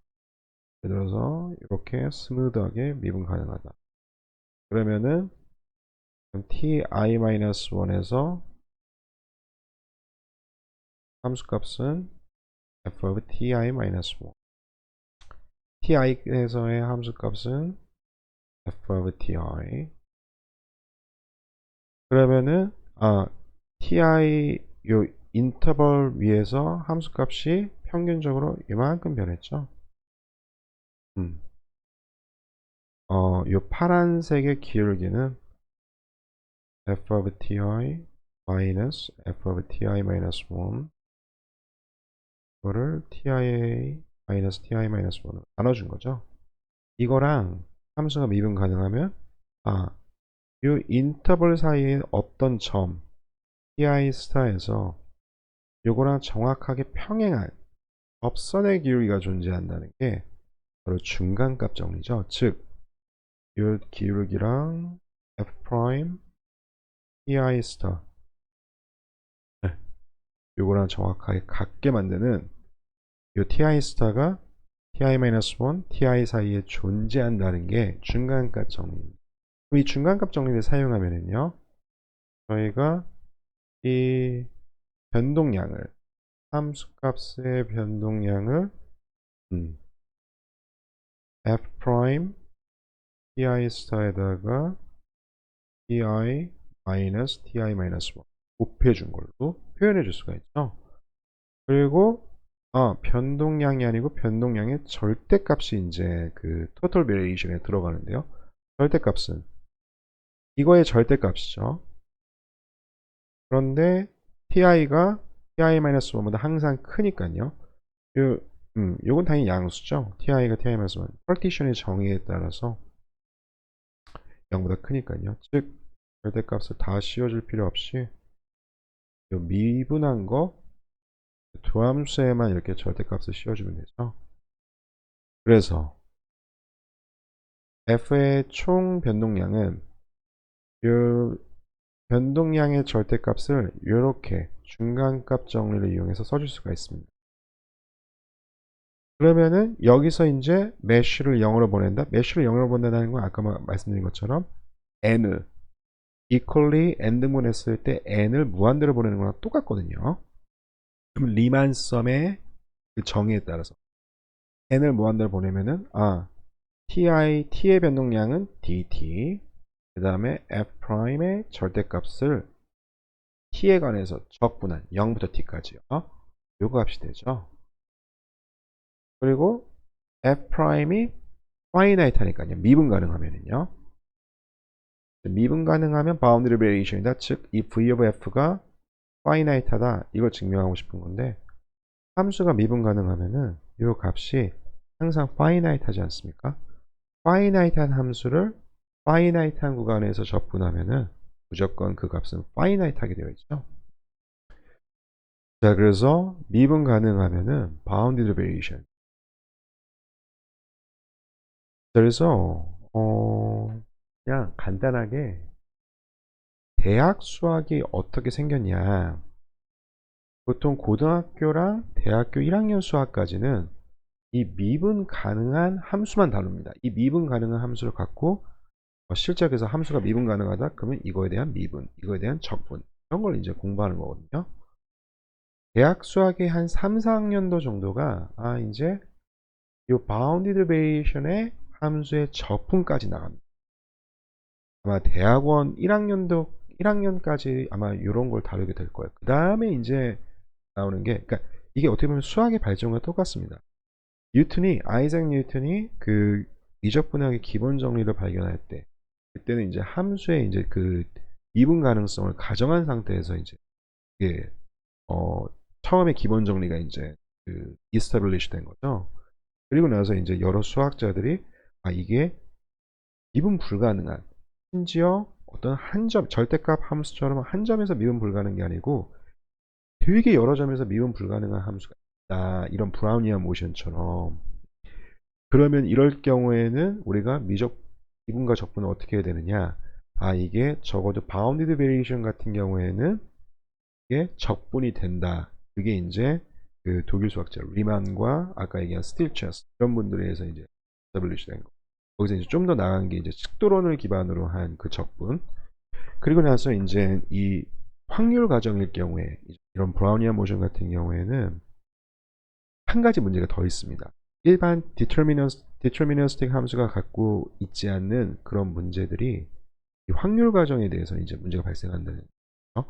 Speaker 1: 예를 들어서 이렇게 스무드하게 미분 가능하다. 그러면은 ti-1에서 함수값은 f of ti-1 ti에서의 함수값은 f of ti 그러면은 ti 요 인터벌 위에서 함수값이 평균적으로 이만큼 변했죠. 요 파란색의 기울기는 f of ti 마이너스 f of ti 마이너스 1 이거를 ti 마이너스 ti 마이너스 1으로 나눠준 거죠. 이거랑 함수가 미분 가능하면 요 인터벌 사이에 어떤 점 ti 스타에서 요거랑 정확하게 평행한 접선의 기울기가 존재한다는 게 바로 중간값 정리죠. 즉, 요 기울기랑 f 프라임 ti 스타 요거랑 정확하게 같게 만드는 요 ti 스타가 ti-1, ti 사이에 존재한다는 게 중간값 정리입니다. 이 중간값 정리를 사용하면은요, 저희가 이 변동량을 함수값의 변동량을 f 프라임 ti 스타에다가 ti 마이너스 ti 마이너스 1 곱해준 걸로 표현해 줄 수가 있죠. 그리고 변동량이 아니고 변동량의 절대값이 이제 그 토탈 베리에이션에 들어가는데요. 절대값은 이거의 절대값이죠. 그런데 ti가 ti-1보다 항상 크니까요. 요건 당연히 양수죠. ti가 ti-1 partition의 정의에 따라서 0보다 크니까요. 즉 절대값을 다 씌워줄 필요 없이 요 미분한 거 두 함수에만 이렇게 절대값을 씌워주면 되죠. 그래서 f의 총 변동량은 요 변동량의 절대값을 이렇게 중간값 정리를 이용해서 써줄 수가 있습니다. 그러면은 여기서 이제 메쉬를 0으로 보낸다. 메쉬를 0으로 보낸다는 건 아까 말씀드린 것처럼 n을 equally n분했을 때 n을 무한대로 보내는 거랑 똑같거든요. 그럼 리만썸의 그 정의에 따라서 n을 무한대로 보내면은 t의 변동량은 dt 그 다음에 f'의 절대값을 t에 관해서 적분한 0부터 t까지요. 요거 값이 되죠. 그리고 f'이 finite 하니까요. 미분 가능하면은요. 미분 가능하면 바운드리 베리에이션이다. 즉, 이 v of f가 finite 하다. 이걸 증명하고 싶은 건데, 함수가 미분 가능하면은 이 값이 항상 finite 하지 않습니까? finite한 함수를 finite한 구간에서 접근하면은 무조건 그 값은 finite 하게 되어 있죠. 자, 그래서 미분 가능하면은 bounded variation. 그래서 그냥 간단하게 대학 수학이 어떻게 생겼냐. 보통 고등학교랑 대학교 1학년 수학까지는 이 미분 가능한 함수만 다룹니다. 이 미분 가능한 함수를 갖고 실적에서 함수가 미분 가능하다 그러면 이거에 대한 미분, 이거에 대한 적분 이런 걸 이제 공부하는 거거든요. 대학 수학의 한 3, 4학년도 정도가 이제 이 바운디드 베리에이션의 함수의 적분까지 나갑니다. 아마 대학원 1학년까지 아마 이런 걸 다루게 될 거예요. 그 다음에 이제 나오는 게, 그러니까 이게 어떻게 보면 수학의 발전과 똑같습니다. 아이작 뉴턴이 그 미적분학의 기본 정리를 발견할 때, 그때는 이제 함수의 이제 그 미분 가능성을 가정한 상태에서 이제 이게 처음에 기본 정리가 이제 그 이스타블리시 된 거죠. 그리고 나서 이제 여러 수학자들이 이게 미분 불가능한, 심지어 어떤 한 점, 절대값 함수처럼 한 점에서 미분 불가능한 게 아니고 되게 여러 점에서 미분 불가능한 함수가 있다. 이런 브라우니안 모션처럼. 그러면 이럴 경우에는 우리가 미분과 적분을 어떻게 해야 되느냐? 이게 적어도 바운디드 베리에이션 같은 경우에는 이게 적분이 된다. 그게 이제 그 독일 수학자 리만과 아까 얘기한 스틸체스 이런 분들에 의해서 이제 스타블리시 된 거. 거기서 이제 좀 더 나간 게 이제 측도론을 기반으로 한 그 적분. 그리고 나서 이제 이 확률 가정일 경우에 이런 브라우니안 모션 같은 경우에는 한 가지 문제가 더 있습니다. 일반 디터미너스틱 함수가 갖고 있지 않는 그런 문제들이 이 확률 과정에 대해서 이제 문제가 발생한다는 거죠.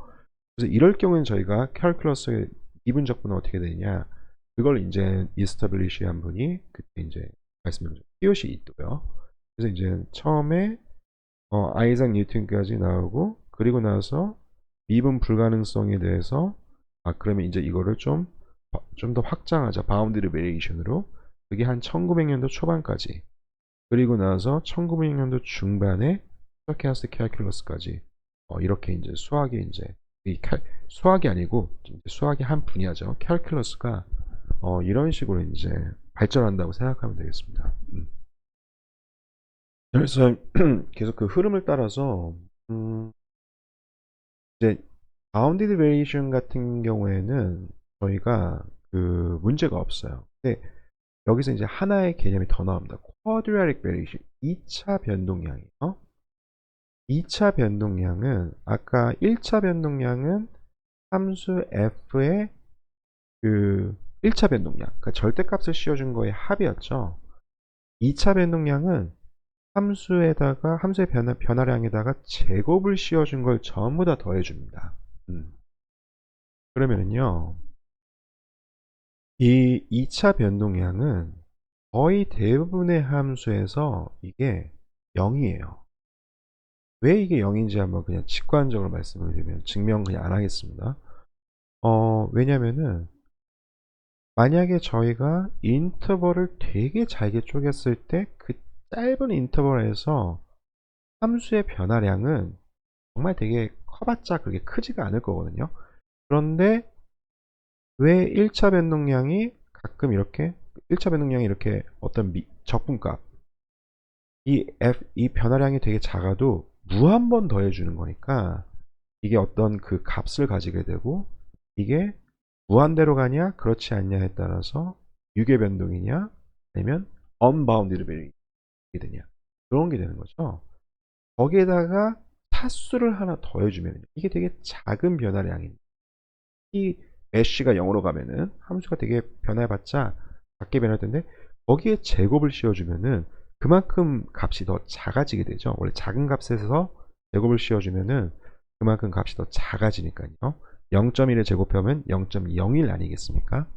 Speaker 1: 그래서 이럴 경우는 저희가 캘큘러스의 미분 적분은 어떻게 되냐? 그걸 이제 이스타블리시 한 분이 그때 이제 말씀드렸죠. 히오시 있고요. 그래서 이제 처음에 아이작 뉴턴까지 나오고 그리고 나서 미분 불가능성에 대해서 그러면 이제 이거를 좀 더 확장하자. 바운드리 베리에이션으로. 그게 한 1900년도 초반까지. 그리고 나서 1900년도 중반에 스토캐스틱 캘큘러스까지 이렇게 이제 수학이 이제 수학이 아니고 수학의 한 분야죠. 캘큘러스가 이런 식으로 이제 발전한다고 생각하면 되겠습니다. 그래서 계속 그 흐름을 따라서 이제 바운디드 베리에이션 같은 경우에는 저희가 그 문제가 없어요. 근데 여기서 이제 하나의 개념이 더 나옵니다. 쿼드라틱 베리에이션, 2차 변동량이요. 2차 변동량은 아까 1차 변동량은 함수 f의 그 1차 변동량, 그러니까 절대값을 씌워준 거의 합이었죠. 2차 변동량은 함수의 변화량에다가 제곱을 씌워준 걸 전부 다 더해줍니다. 그러면은요, 이 2차 변동량은 거의 대부분의 함수에서 이게 0이에요. 왜 이게 0인지 한번 그냥 직관적으로 말씀을 드리면 증명 그냥 안 하겠습니다. 왜냐면은 만약에 저희가 인터벌을 되게 잘게 쪼갰을 때 그 짧은 인터벌에서 함수의 변화량은 정말 되게 커봤자 그렇게 크지가 않을 거거든요. 그런데 왜 1차 변동량이 가끔 이렇게 1차 변동량이 이렇게 어떤 적분값 이 변화량이 되게 작아도 무 한 번 더해주는 거니까 이게 어떤 그 값을 가지게 되고 이게 무한대로 가냐 그렇지 않냐에 따라서 유계 변동이냐 아니면 unbounded variation이냐 그런 게 되는 거죠. 거기에다가 차수를 하나 더해주면 이게 되게 작은 변화량입니다. 이 메쉬가 0으로 가면은 함수가 되게 변해봤자 작게 변할 텐데 거기에 제곱을 씌워주면은 그만큼 값이 더 작아지게 되죠. 원래 작은 값에서 제곱을 씌워주면은 그만큼 값이 더 작아지니까요. 0.1을 제곱하면 0.01 아니겠습니까?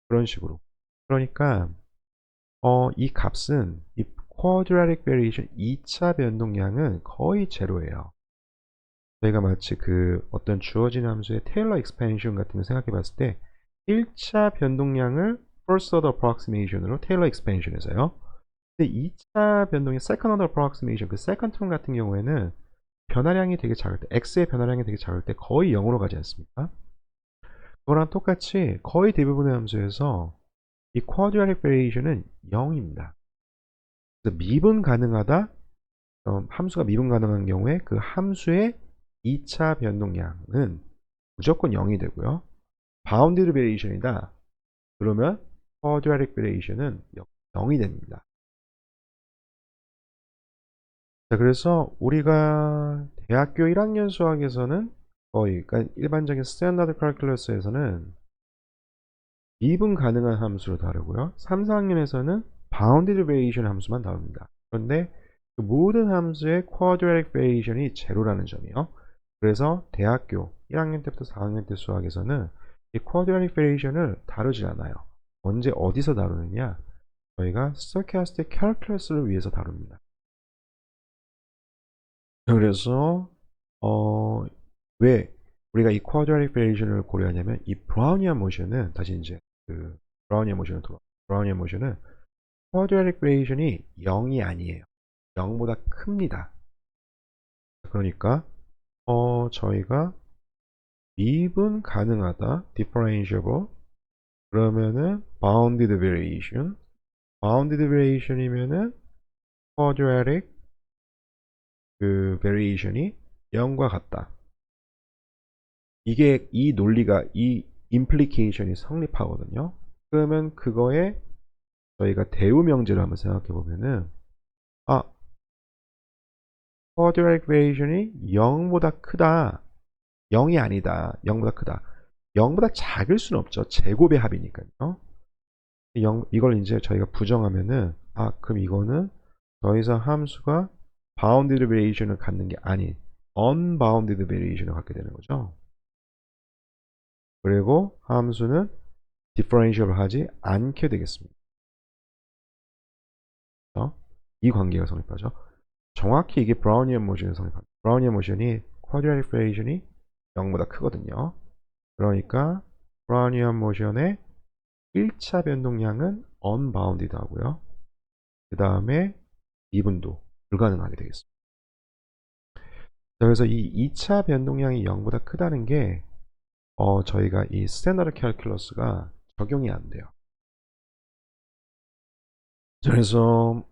Speaker 1: 그런 식으로. 그러니까 이 값은 이 quadratic variation 2차 변동량은 거의 제로예요. 저희가 마치 그 어떤 주어진 함수의 테일러 익스펜션 같은 거 생각해 봤을 때 1차 변동량을 first order approximation으로 테일러 익스펜션에서요. 근데 2차 변동의 second order approximation, 그 second term 같은 경우에는 변화량이 되게 작을 때, x의 변화량이 되게 작을 때 거의 0으로 가지 않습니까? 그거랑 똑같이 거의 대부분의 함수에서 이 quadratic variation은 0입니다. 그래서 미분 가능하다, 함수가 미분 가능한 경우에 그 함수의 2차 변동량은 무조건 0이 되고요. bounded variation이다. 그러면 quadratic variation은 0이 됩니다. 자, 그래서 우리가 대학교 1학년 수학에서는 거의, 그러니까 일반적인 스탠다드 칼큘러스에서는 미분 가능한 함수로 다루고요. 3, 4학년에서는 bounded variation 함수만 다룹니다. 그런데 그 모든 함수의 quadratic variation이 제로라는 점이요. 그래서 대학교 1학년 때부터 4학년 때 수학에서는 이 quadratic variation을 다루지 않아요. 언제 어디서 다루느냐? 저희가 stochastic calculus를 위해서 다룹니다. 그래서 왜 우리가 이 quadratic variation을 고려하냐면 이 브라우니안 모션은 다시 이제 그 브라우니안 모션을 돌아. 브라우니안 모션은 quadratic variation이 0이 아니에요. 0보다 큽니다. 그러니까 저희가 미분 가능하다, differentiable, 그러면은 bounded variation, bounded variation이면은 quadratic 그 variation이 0과 같다. 이게 이 논리가 이 implication이 성립하거든요. 그러면 그거에 저희가 대우 명제를 한번 생각해 보면은 quadratic variation이 0보다 크다. 0이 아니다. 0보다 크다. 0보다 작을 수는 없죠. 제곱의 합이니까요. 이걸 이제 저희가 부정하면은 그럼 이거는 더 이상 함수가 bounded variation을 갖는 게 아닌 unbounded variation을 갖게 되는 거죠. 그리고 함수는 differentiable 하지 않게 되겠습니다. 이 관계가 성립하죠. 정확히 이게 브라우니안 모션의 성립합니다. 브라우니안 모션이 quadratic variation이 0보다 크거든요. 그러니까 브라우니안 모션의 1차 변동량은 unbounded 하고요. 그 다음에 미분도 불가능하게 되겠습니다. 그래서 이 2차 변동량이 0보다 크다는 게 저희가 이 스탠다드 캘큘러스가 적용이 안 돼요. 그래서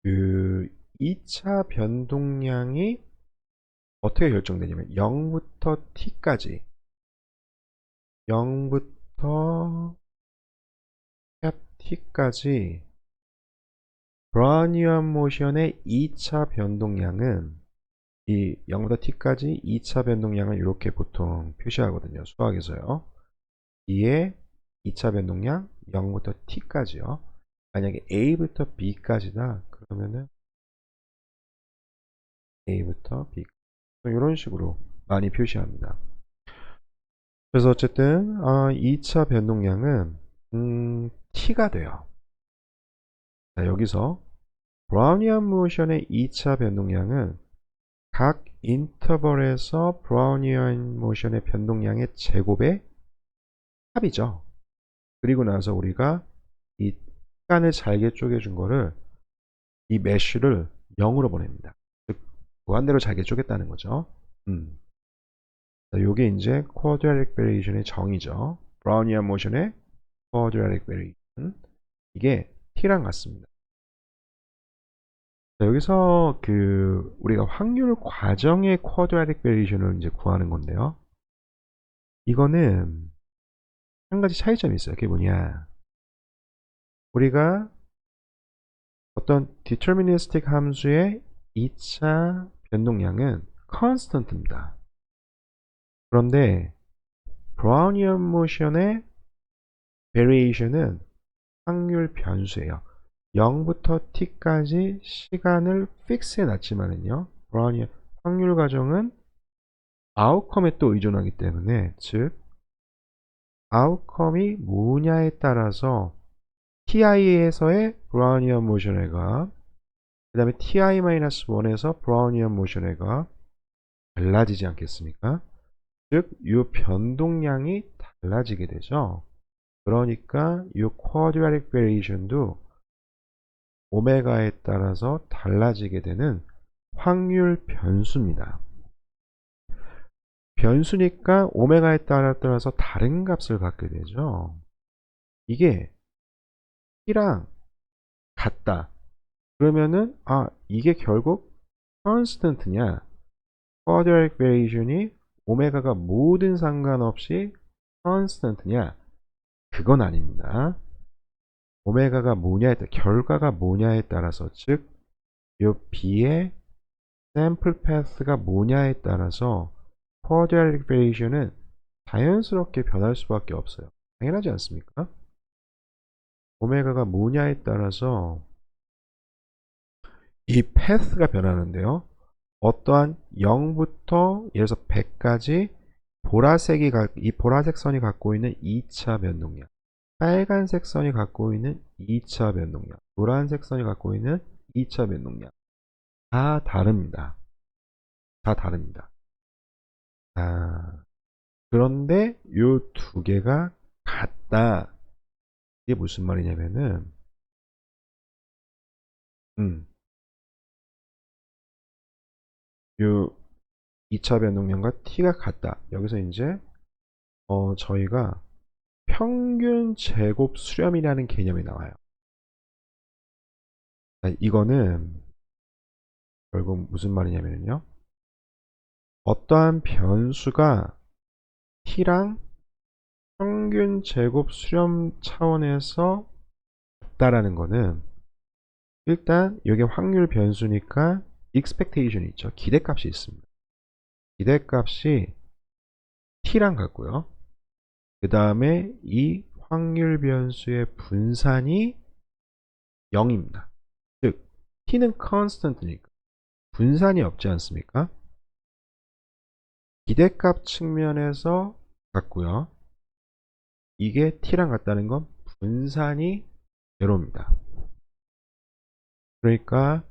Speaker 1: 그 2차 변동량이 어떻게 결정되냐면 0부터 t까지 0부터 t까지 브라우니안 모션의 2차 변동량은 이 0부터 t까지 2차 변동량을 이렇게 보통 표시하거든요. 수학에서요. 이에 2차 변동량 0부터 t까지요. 만약에 a부터 b까지다 그러면은 a부터 b 이런 식으로 많이 표시합니다. 그래서 어쨌든 2차 변동량은 t가 돼요. 자, 여기서 브라우니안 모션의 2차 변동량은 각 인터벌에서 브라우니안 모션의 변동량의 제곱의 합이죠. 그리고 나서 우리가 이 시간을 잘게 쪼개준 거를 이 메쉬를 0으로 보냅니다. 즉 무한대로 잘게 쪼갰다는 거죠. 자, 요게 이제 quadratic variation의 정의죠. 브라우니안 모션의 quadratic variation. 이게 t랑 같습니다. 자, 여기서 그 우리가 확률 과정의 quadratic variation을 이제 구하는 건데요. 이거는 한 가지 차이점이 있어요. 그게 뭐냐? 우리가 어떤 deterministic 함수의 2차 변동량은 constant입니다. 그런데 브라우니안 모션의 variation은 확률 변수예요. 0부터 t까지 시간을 픽스해 놨지만은요. 브라우니의 확률 가정은 아웃컴에 또 의존하기 때문에, 즉 아웃컴이 뭐냐에 따라서 ti에서의 브라우니언 모션의 값, 그 다음에 ti-1에서 브라우니언 모션의 값 달라지지 않겠습니까? 즉, 이 변동량이 달라지게 되죠. 그러니까 이 quadratic variation도 오메가에 따라서 달라지게 되는 확률 변수입니다. 변수니까 오메가에 따라서 다른 값을 갖게 되죠. 이게 t랑 같다. 그러면은 이게 결국 constant냐, quadratic variation이 오메가가 모든 상관없이 constant냐, 그건 아닙니다. 오메가가 뭐냐에 따라, 결과가 뭐냐에 따라서, 즉 요 b의 샘플 패스가 뭐냐에 따라서 quadratic variation은 자연스럽게 변할 수밖에 없어요. 당연하지 않습니까? 오메가가 뭐냐에 따라서 이 패스가 변하는데요. 어떠한 0부터 예를 들어서 100까지 이 보라색 선이 갖고 있는 2차 변동량, 빨간색 선이 갖고 있는 2차 변동량, 노란색 선이 갖고 있는 2차 변동량 다 다릅니다. 다 다릅니다. 그런데 요 두 개가 같다. 이게 무슨 말이냐면은 요 2차 변동량과 t가 같다. 여기서 이제 저희가 평균 제곱 수렴이라는 개념이 나와요. 이거는 결국 무슨 말이냐면요. 어떠한 변수가 t랑 평균 제곱 수렴 차원에서 같다라는 거는 일단 여기 확률 변수니까 expectation이 있죠. 기대값이 있습니다. 기대값이 t랑 같고요. 그 다음에 이 확률 변수의 분산이 0입니다. 즉 t는 constant니까 분산이 없지 않습니까? 기대값 측면에서 같고요. 이게 t랑 같다는 건 분산이 제로입니다. 그러니까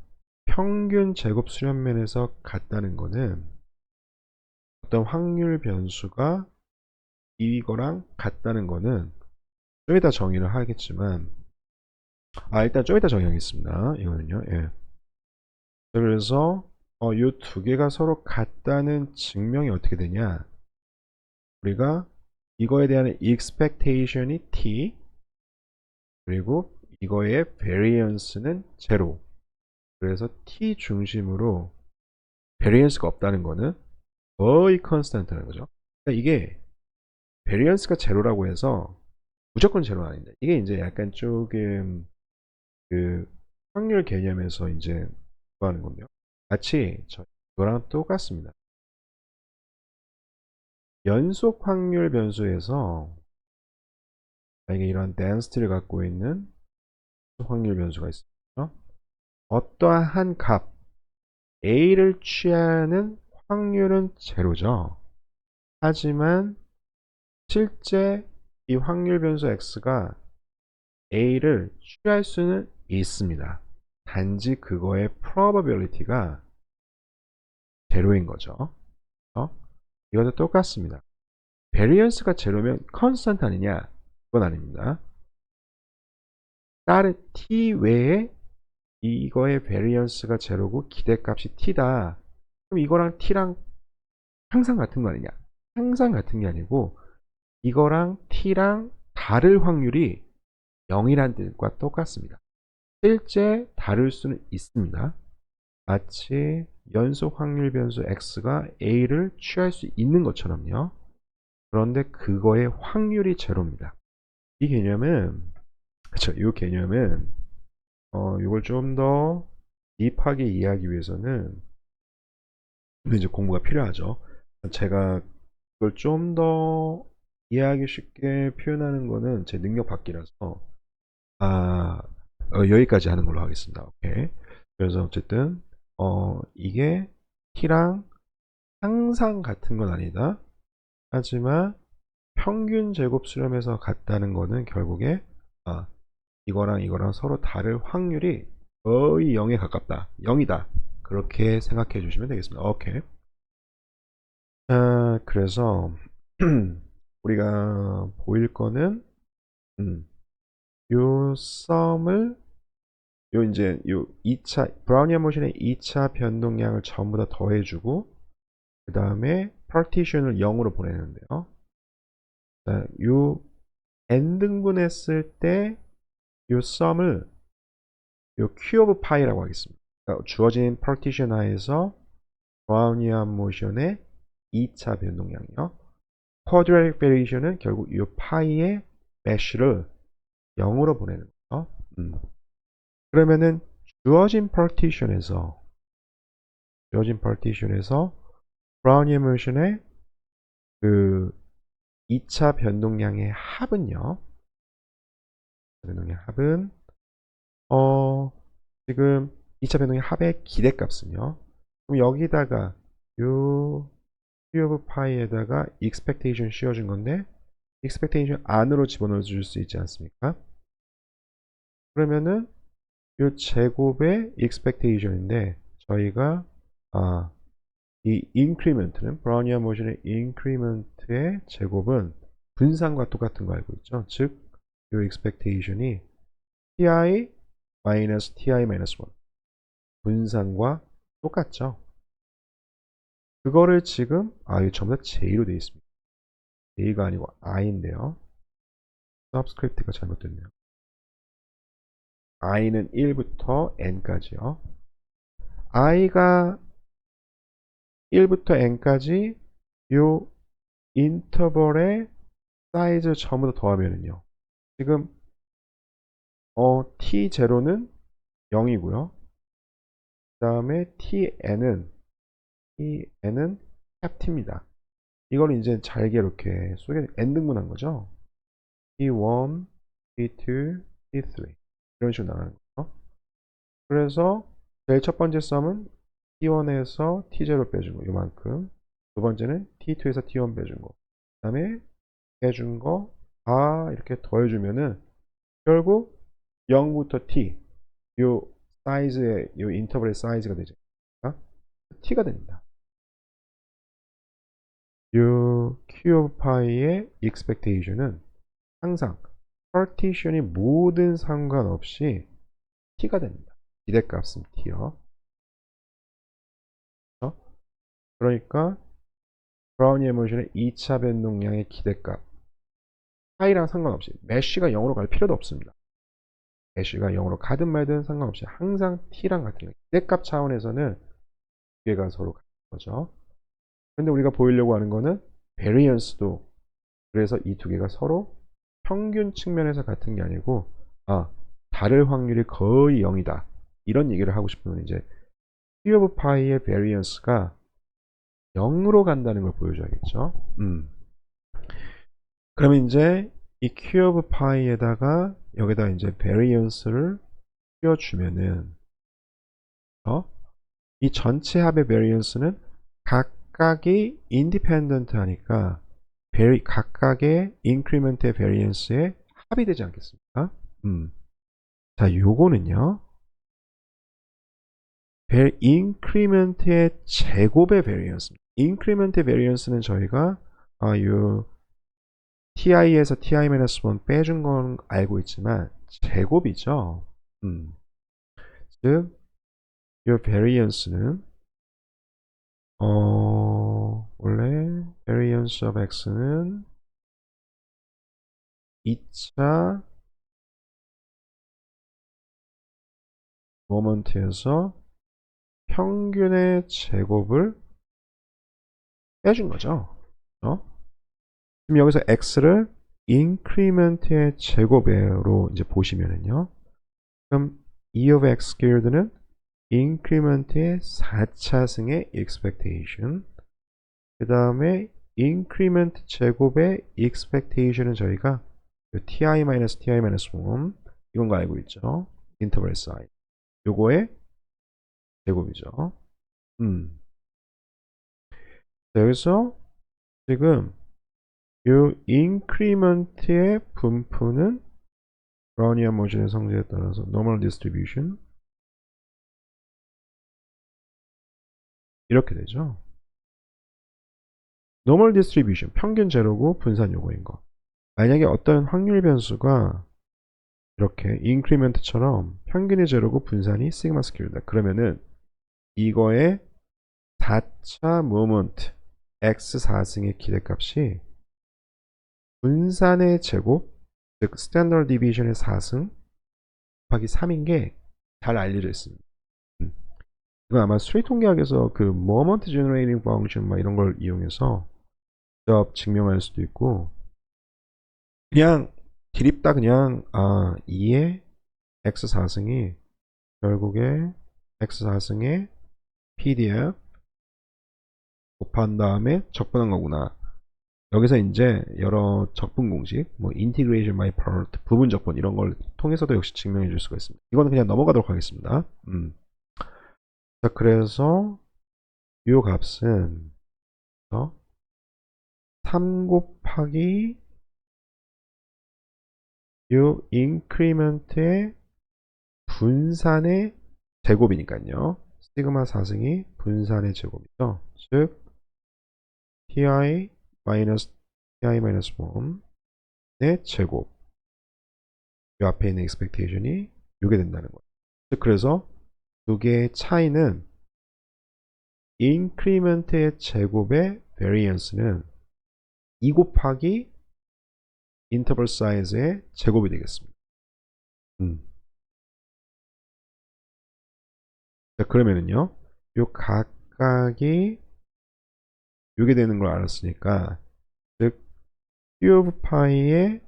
Speaker 1: 평균 제곱 수렴면에서 같다는 거는 어떤 확률 변수가 이거랑 같다는 거는 좀 이따 정의를 하겠지만 일단 좀 이따 정의하겠습니다. 이거는요. 예. 그래서 이 두 개가 서로 같다는 증명이 어떻게 되냐, 우리가 이거에 대한 expectation이 t, 그리고 이거의 variance는 제로. 그래서 t 중심으로 variance가 없다는 거는 거의 constant라는 거죠. 그러니까 이게 variance가 제로라고 해서 무조건 제로는 아닌데, 이게 이제 약간 조금 그 확률 개념에서 이제 그거 하는 건데요. 마치 이거랑 똑같습니다. 연속 확률 변수에서 만약에 이런 density를 갖고 있는 확률 변수가 있습니다. 어떠한 값 A를 취하는 확률은 제로죠. 하지만 실제 이 확률 변수 X가 A를 취할 수는 있습니다. 단지 그거의 probability가 제로인 거죠. 이것도 똑같습니다. variance가 제로면 constant 아니냐? 그건 아닙니다. 다른 t 외에 이거의 variance가 제로고 기대값이 t다. 그럼 이거랑 t랑 항상 같은 거 아니냐? 항상 같은 게 아니고 이거랑 t랑 다를 확률이 0이라는 뜻과 똑같습니다. 실제 다를 수는 있습니다. 마치 연속 확률 변수 x가 a를 취할 수 있는 것처럼요. 그런데 그거의 확률이 제로입니다. 이 개념은, 그쵸, 이 개념은 이걸 좀 더 딥하게 이해하기 위해서는 이제 공부가 필요하죠. 제가 그걸 좀 더 이해하기 쉽게 표현하는 거는 제 능력 밖이라서 여기까지 하는 걸로 하겠습니다. 오케이. 그래서 어쨌든 이게 t랑 항상 같은 건 아니다. 하지만 평균 제곱 수렴에서 같다는 거는 결국에 이거랑 이거랑 서로 다를 확률이 거의 0에 가깝다. 0이다. 그렇게 생각해 주시면 되겠습니다. 오케이. 그래서 우리가 보일 거는 요 썸을 요 이제 요 2차 브라우니안 모션의 2차 변동량을 전부 다 더해주고 그 다음에 파티션을 0으로 보내는데요. 요 n등분했을 때 요 썸을 요 Q 오브 파이라고 하겠습니다. 그러니까 주어진 파티션 하에서 브라우니안 모션의 2차 변동량이요. 쿼드라틱 베리에이션은 결국 이 파이의 메쉬를 0으로 보내는 거죠. 그러면은 주어진 파티션에서 브라우니안 모션의 그 2차 변동량의 합은요. 변동량 합은 지금 2차 변동량 합의 기대값은요. 그럼 여기다가 요 Q 오브 파이에다가 expectation 씌워준 건데 expectation 안으로 집어넣어 줄 수 있지 않습니까? 그러면은 요 제곱의 expectation인데 저희가 이 increment는 브라우니안 모션의 increment의 제곱은 분산과 똑같은 거 알고 있죠? 즉, 요 expectation이 ti ti-1 분산과 똑같죠? 그거를 지금 이거 전부 다 j로 되어 있습니다. j가 아니고 i인데요. 서브스크립트가 잘못됐네요. i는 1부터 n까지요. i가 1부터 n까지 요 인터벌의 사이즈 전부 다 더하면은요. 지금 t0는 0이고요. 그 다음에 tn은 캡트입니다. 이걸 이제 잘게 이렇게 n등분한 거죠. t1, t2, t3 이런 식으로 나가는 거죠. 그래서 제일 첫 번째 썸은 t1에서 t0 빼준 거 이만큼. 두 번째는 t2에서 t1 빼준 거. 그 다음에 빼준 거 다 이렇게 더해주면은 결국 0부터 t 요 사이즈의 요 인터벌의 사이즈가 되죠. t가 됩니다. 요 q 오브 파이의 expectation은 항상 partition이 모든 상관없이 t가 됩니다. 기대값은 t요. 그러니까 브라우니안 모션의 2차 변동량의 기대값 파이랑 상관없이 메쉬가 0으로 갈 필요도 없습니다. 메쉬가 0으로 가든 말든 상관없이 항상 t랑 같은 거예요. 기대값 차원에서는 두 개가 서로 같은 거죠. 근데 우리가 보이려고 하는 거는 베리언스도 그래서 이 두 개가 서로 평균 측면에서 같은 게 아니고 다를 확률이 거의 0이다. 이런 얘기를 하고 싶으면 이제 Q 오브 파이의 베리언스가 0으로 간다는 걸 보여줘야겠죠. 그러면 이제 이 Q 오브 파이에다가 여기다 이제 베리언스를 씌워주면은 이 전체 합의 베리언스는 각각이 인디펜던트 하니까 각각의 인크리먼트의 베리언스의 합이 되지 않겠습니까? 자, 요거는요. 인크리먼트의 제곱의 베리언스입니다. 인크리먼트의 베리언스는 저희가 요 ti에서 ti-1 빼준 건 알고 있지만 제곱이죠. 즉, 요 베리언스는 원래 variance of x는 2차 모먼트에서 평균의 제곱을 빼준 거죠. 지금 여기서 x를 인크리먼트의 제곱으로 이제 보시면은요. 그럼 e of x squared는 인크리먼트의 4차승의 expectation. 그 다음에 인크리먼트 제곱의 expectation은 저희가 ti-ti-1 이건 거 알고 있죠. 인터벌 사이즈. 요거의 제곱이죠. 자, 여기서 지금 요 인크리먼트의 분포는 브라우니안 모션의 성질에 따라서 normal distribution 이렇게 되죠. normal distribution 평균 제로고 분산 요거인 거. 만약에 어떤 확률 변수가 이렇게 인크리먼트처럼 평균이 제로고 분산이 시그마 스퀘어다. 그러면은 이거의 4차 모먼트 x 4승의 기대값이 분산의 제곱, 즉 스탠더드 디비전의 4승 곱하기 3인 게 잘 알려져 있습니다. 이거 아마 수리 통계학에서 그 모먼트 제너레이팅 펑션 막 이런 걸 이용해서 직접 증명할 수도 있고, 그냥 기립다 그냥 2의 x 4승이 결국에 x 4승의 PDF 곱한 다음에 적분한 거구나. 여기서 이제 여러 적분 공식, 뭐 integration by part, 부분 적분 이런 걸 통해서도 역시 증명해 줄 수가 있습니다. 이거는 그냥 넘어가도록 하겠습니다. 자, 그래서 이 값은 3 곱하기 이 인크리먼트의 분산의 제곱이니까요. 시그마 4승이 분산의 제곱이죠. 즉 ti 마이너스 ti 마이너스 1의 제곱. 이 앞에 있는 expectation이 이게 된다는 거예요. 즉 그래서 두 개의 차이는 인크리먼트의 제곱의 variance는 2 곱하기 인터벌 사이즈의 제곱이 되겠습니다. 자, 그러면은요, 요 각각이 요게 되는 걸 알았으니까, 즉 Q 오브 파이의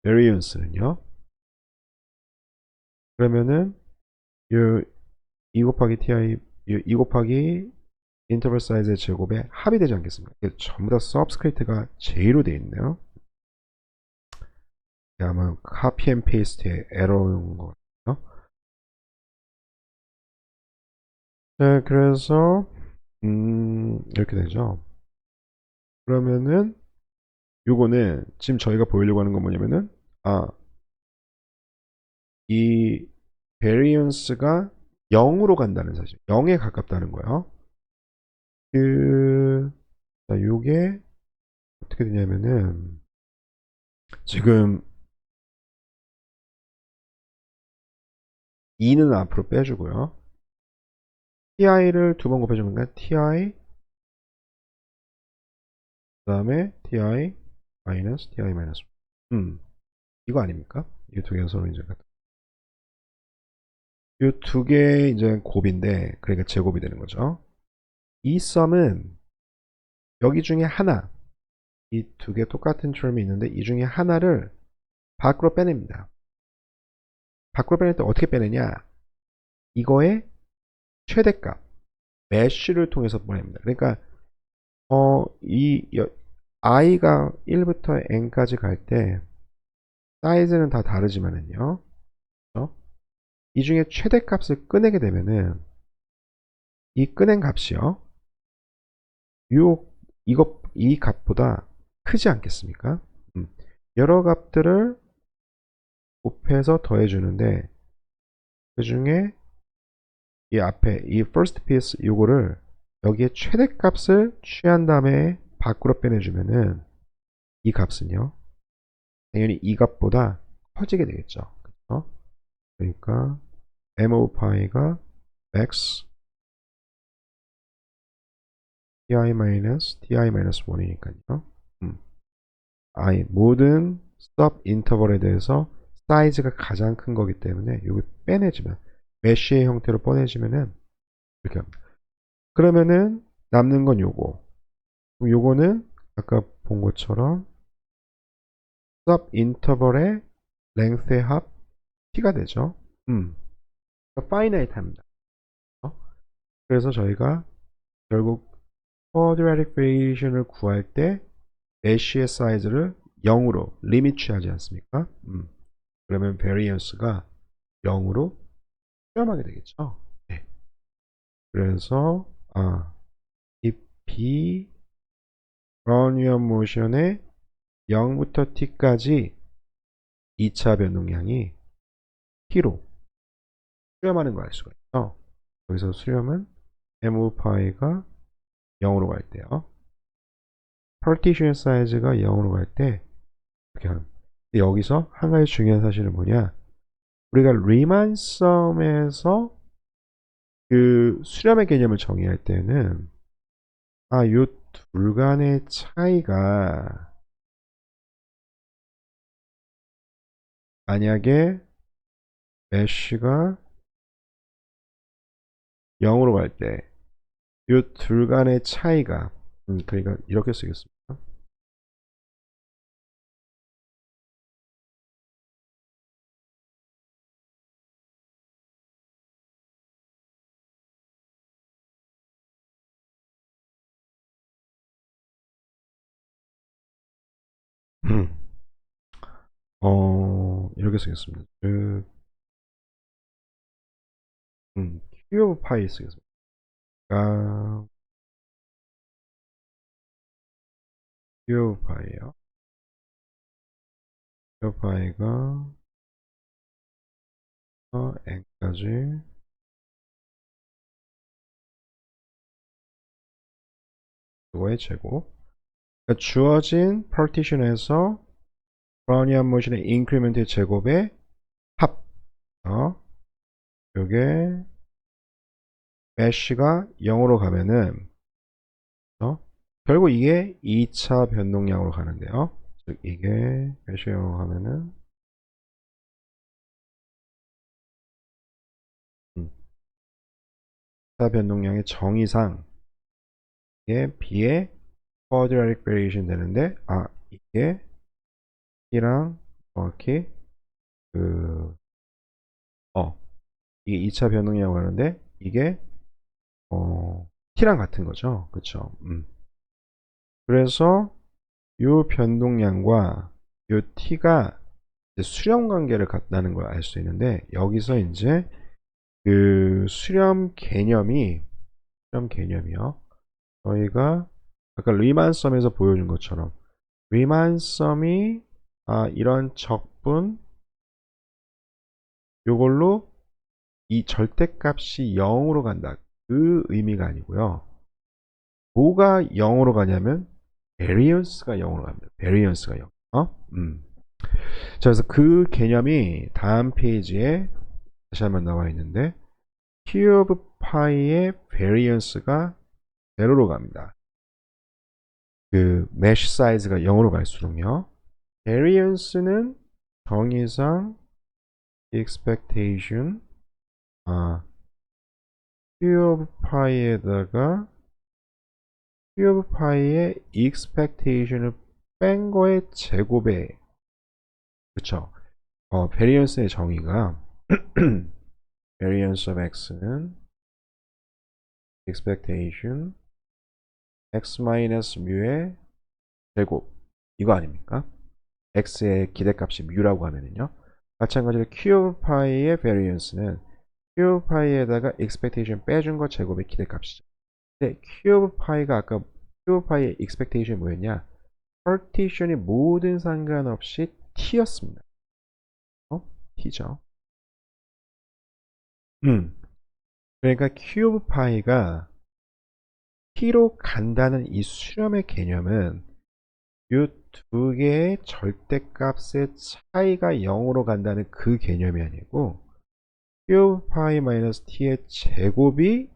Speaker 1: variance는요, 그러면은 요 2 곱하기 ti, 2 곱하기 인터벌 사이즈의 제곱에 합이 되지 않겠습니까? 전부 다 서브스크립트가 제로 되어 있네요. 아마 카피 앤 페이스트의 에러인 것 같아요. 네, 그래서 이렇게 되죠. 그러면은 요거는 지금 저희가 보이려고 하는 건 뭐냐면은 이 variance가 0으로 간다는 사실, 0에 가깝다는 거예요. 자, 요게 어떻게 되냐면은 지금 2는 앞으로 빼주고요. ti를 두 번 곱해주면 ti 그 다음에 ti 마이너스 ti 마이너스 이거 아닙니까? 이 두 개가 서로 이제 이 두 개 이제 곱인데 그러니까 제곱이 되는 거죠. 이 썸은 여기 중에 하나, 이 두 개 똑같은 term이 있는데 이 중에 하나를 밖으로 빼냅니다. 밖으로 빼낼 때 어떻게 빼내냐? 이거의 최대값 메쉬를 통해서 보냅니다. 그러니까 이 i가 1부터 n까지 갈 때 사이즈는 다 다르지만은요. 이 중에 최대값을 꺼내게 되면은 이 꺼낸 값이요. 이 값보다 크지 않겠습니까? 여러 값들을 곱해서 더해주는데 그 중에 이 앞에 이 first piece 요거를 여기에 최대값을 취한 다음에 밖으로 빼내주면은 이 값은요 당연히 이 값보다 커지게 되겠죠. 그렇죠? 그러니까 m o 파이가 x ti-1이니까요. 모든 stop 인터벌에 대해서 사이즈가 가장 큰 거기 때문에 이거 빼내지면 메쉬의 형태로 꺼내지면은 이렇게 합니다. 그러면은 남는 건 요거. 그럼 요거는 아까 본 것처럼 stop 인터벌의 length의 합 t가 되죠. finite 합니다. 그래서 저희가 결국 quadratic variation을 구할 때 메쉬의 사이즈를 0으로 리밋 취하지 않습니까? 그러면 variance가 0으로 수렴하게 되겠죠. 네. 그래서 이 b 브라우니언 모션의 0부터 t까지 2차 변동량이 t로 수렴하는 걸 알 수가 있죠. 여기서 수렴은 m파이가 0으로 갈 때요. partition 사이즈가 0으로 갈 때 이렇게 하는. 여기서 한 가지 중요한 사실은 뭐냐? 우리가 리만 썸에서 그 수렴의 개념을 정의할 때는 요 둘 간의 차이가 만약에 메쉬가 0으로 갈 때 요 둘 간의 차이가 그러니까 이렇게 쓰겠습니다. 이렇게 쓰겠습니다. q 오브 파이 쓰겠습니다. q 오브 파이요. q 오브 파이가 n까지 그거의 제곱. 그러니까 주어진 partition에서 브라우니안 모션의 인크리멘트의 제곱의 합. 요게 메쉬가 0으로 가면은 결국 이게 2차 변동량으로 가는데요. 즉 이게 메쉬가 0으로 가면은 2차 변동량의 정의상 이게 b의 quadratic variation 되는데 이게 t랑 정확히 이게 2차 변동량으로 가는데 이게 t랑 같은 거죠. 그쵸? 그래서 요 변동량과 요 t가 수렴 관계를 갖다는 걸 알 수 있는데 여기서 이제 그 수렴 개념이요. 저희가 아까 리만썸에서 보여준 것처럼 리만썸이 이런 적분 요걸로 이 절대값이 0으로 간다. 그 의미가 아니고요. 뭐가 0으로 가냐면 variance가 0으로 갑니다. variance가 0. 자, 그래서 그 개념이 다음 페이지에 다시 한번 나와 있는데 q of pi의 variance가 0로 갑니다. 그 mesh 사이즈가 0으로 갈수록요. variance는 정의상 expectation q of pi에다가 q of pi의 expectation을 뺀 거의 제곱에 그쵸? variance의 정의가 variance of x는 expectation x 마이너스 뮤의 제곱 이거 아닙니까? x의 기대값이 뮤라고 하면은요. 마찬가지로 q of pi의 variance는 q of pi에다가 expectation 빼준 거 제곱의 기대값이죠. 근데 q of pi가 아까 q of pi의 expectation이 뭐였냐? partition이 모든 상관없이 t였습니다. t죠. 그러니까 q of pi가 t로 간다는 이 수렴의 개념은 이 두 개의 절대값의 차이가 0으로 간다는 그 개념이 아니고 q of pi 마이너스 t의 제곱이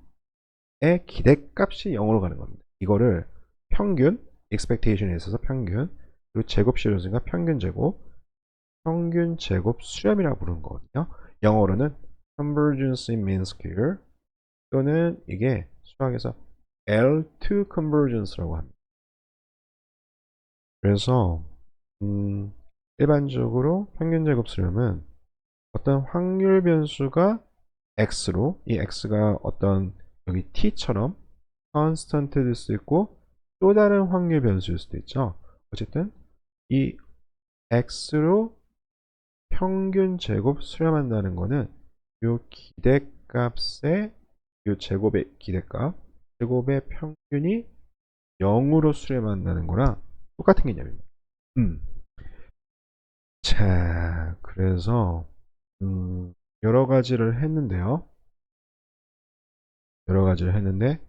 Speaker 1: 의 기대값이 0으로 가는 겁니다. 이거를 평균, expectation에 있어서 평균, 그리고 제곱 실효수니까 평균 제곱 수렴이라고 부르는 거거든요. 영어로는 convergence in mean square 또는 이게 수학에서 L2 convergence라고 합니다. 그래서 일반적으로 평균 제곱 수렴은 어떤 확률 변수가 x로 이 x가 어떤 여기 t처럼 constant일 수도 있고 또 다른 확률 변수일 수도 있죠. 어쨌든 이 x로 평균 제곱 수렴한다는 거는 요 기대값의 요 제곱의 기대값 제곱의 평균이 0으로 수렴한다는 거랑 똑같은 개념입니다. 자, 그래서 여러 가지를 했는데요. 여러 가지를 했는데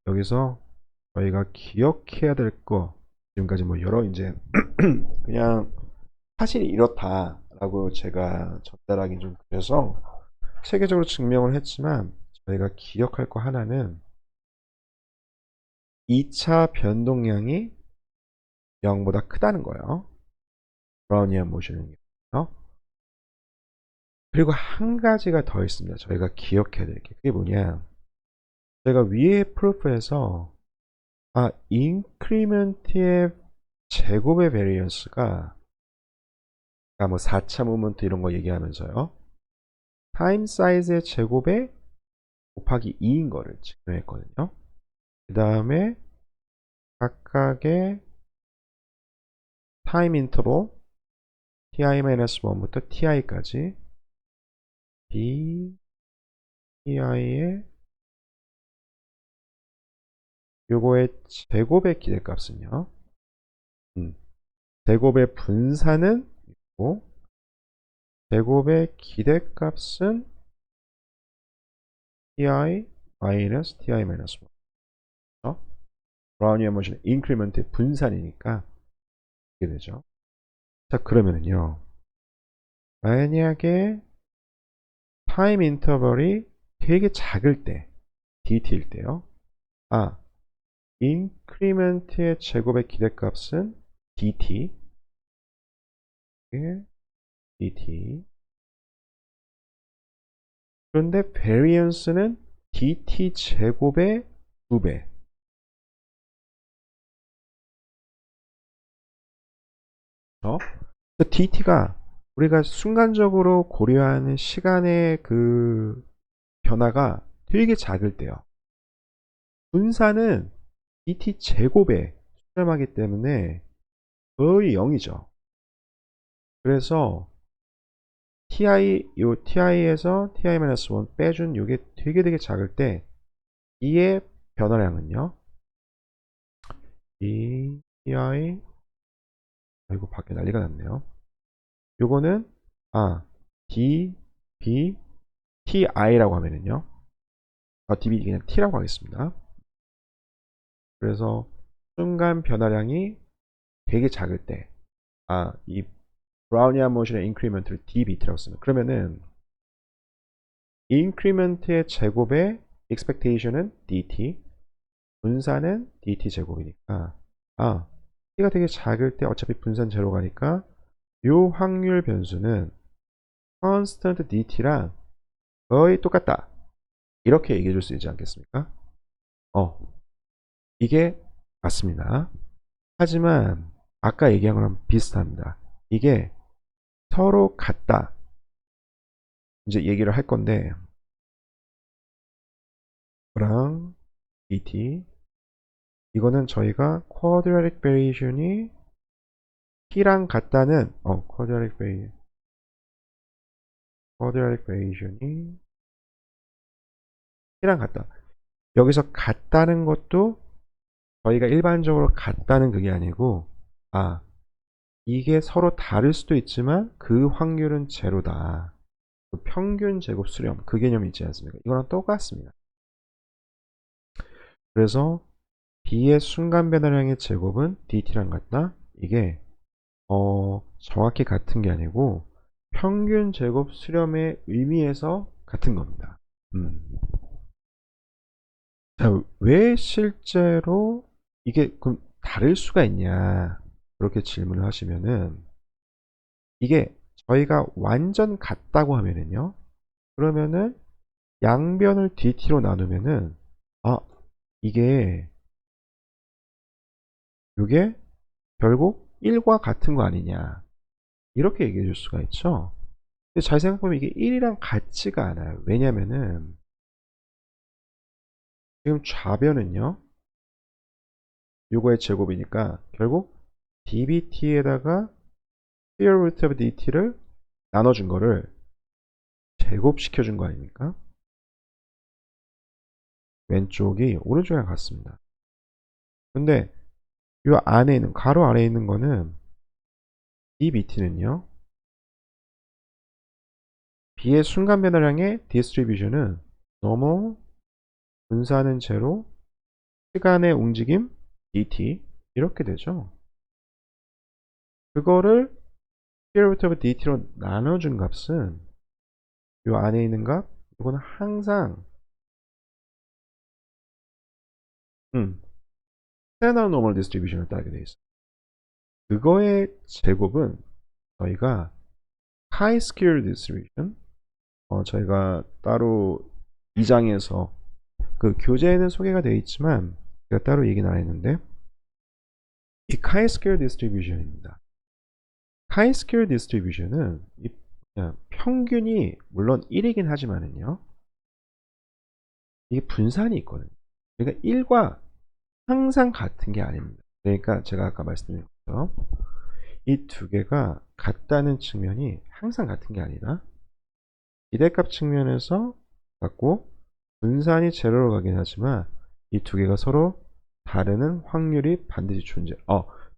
Speaker 1: 여기서 저희가 기억해야 될 거 지금까지 뭐 여러 이제 그냥 사실이 이렇다라고 제가 전달하기 좀 그래서 체계적으로 증명을 했지만 저희가 기억할 거 하나는 2차 변동량이 0보다 크다는 거예요. 브라우니안 모션은요. 그리고 한 가지가 더 있습니다. 저희가 기억해야 될 게. 그게 뭐냐. 제가 위에 프루프에서 인크리먼트의 제곱의 베리언스가 뭐 4차 모먼트 이런 거 얘기하면서요. 타임 사이즈의 제곱에 곱하기 2인 거를 증명했거든요. 그 다음에 각각의 타임 인터벌 ti-1부터 ti까지 b ti의 요거의 제곱의 기대값은요. 제곱의 분산은 있고 제곱의 기대값은 ti-ti-1 브라우니안 모션의 인크리먼트의 분산이니까 이게 되죠. 자, 그러면은요. 만약에 타임 인터벌이 되게 작을 때 dt일 때요. 인크리먼트의 제곱의 기대값은 dt dt 그런데 베리언스는 dt 제곱의 2배 dt가 우리가 순간적으로 고려하는 시간의 그 변화가 되게 작을 때요. 분산은 dt 제곱에 수렴하기 때문에 거의 0이죠. 그래서 ti에서 ti-1 빼준 요게 되게 작을 때 이의 변화량은요. 이 ti 아이고 밖에 난리가 났네요. 요거는 d b ti라고 하면은요. db 그냥 t라고 하겠습니다. 그래서 순간 변화량이 되게 작을 때 이 브라우니안 모션의 인크리먼트를 dbt라고 쓰면 그러면은 인크리먼트의 제곱의 expectation은 dt 분산은 dt 제곱이니까 t가 되게 작을 때 어차피 분산 제로 가니까 요 확률 변수는 constant dt랑 거의 똑같다 이렇게 얘기해 줄 수 있지 않겠습니까? 이게 맞습니다. 하지만 아까 얘기한 거랑 비슷합니다. 이게 서로 같다 이제 얘기를 할 건데 랑 dt 이거는 저희가 quadratic variation이 t랑 같다는 quadratic variation이 t랑 같다. 여기서 같다는 것도 저희가 일반적으로 같다는 그게 아니고 이게 서로 다를 수도 있지만 그 확률은 제로다. 그 평균 제곱 수렴 그 개념이 있지 않습니까? 이거랑 똑같습니다. 그래서 b의 순간 변화량의 제곱은 dt랑 같다. 이게 정확히 같은 게 아니고 평균 제곱 수렴의 의미에서 같은 겁니다. 자, 왜 실제로 이게 그럼 다를 수가 있냐 그렇게 질문을 하시면은 이게 저희가 완전 같다고 하면은요 그러면은 양변을 dt로 나누면은 이게 요게 결국 1과 같은 거 아니냐 이렇게 얘기해 줄 수가 있죠. 근데 잘 생각해보면 이게 1이랑 같지가 않아요. 왜냐면은 지금 좌변은요 요거의 제곱이니까 결국 dbt에다가 square root of dt를 나눠준 거를 제곱시켜준 거 아닙니까? 왼쪽이 오른쪽이랑 같습니다. 근데 이 안에 있는 가로 아래에 있는 거는 dbt는요. b의 순간 변화량의 디스트리뷰션은 너무 분사는 제로 시간의 움직임 dt 이렇게 되죠. 그거를 square root of dt로 나눠준 값은 이 안에 있는 값 이거는 항상 standard normal distribution을 따르게 돼 있어요. 그거의 제곱은 저희가 chi-square distribution 저희가 따로 2장에서 그 교재에는 소개가 되어 있지만 제가 따로 얘기는 안 했는데 이 chi-square distribution입니다. chi-square distribution은 그냥 평균이 물론 1이긴 하지만은요 이게 분산이 있거든요. 그러니까 1과 항상 같은 게 아닙니다. 그러니까 제가 아까 말씀드린 것처럼 이 두 개가 같다는 측면이 항상 같은 게 아니라 기대값 측면에서 같고 분산이 제로로 가긴 하지만 이 두 개가 서로 다르는 확률이 반드시 존재.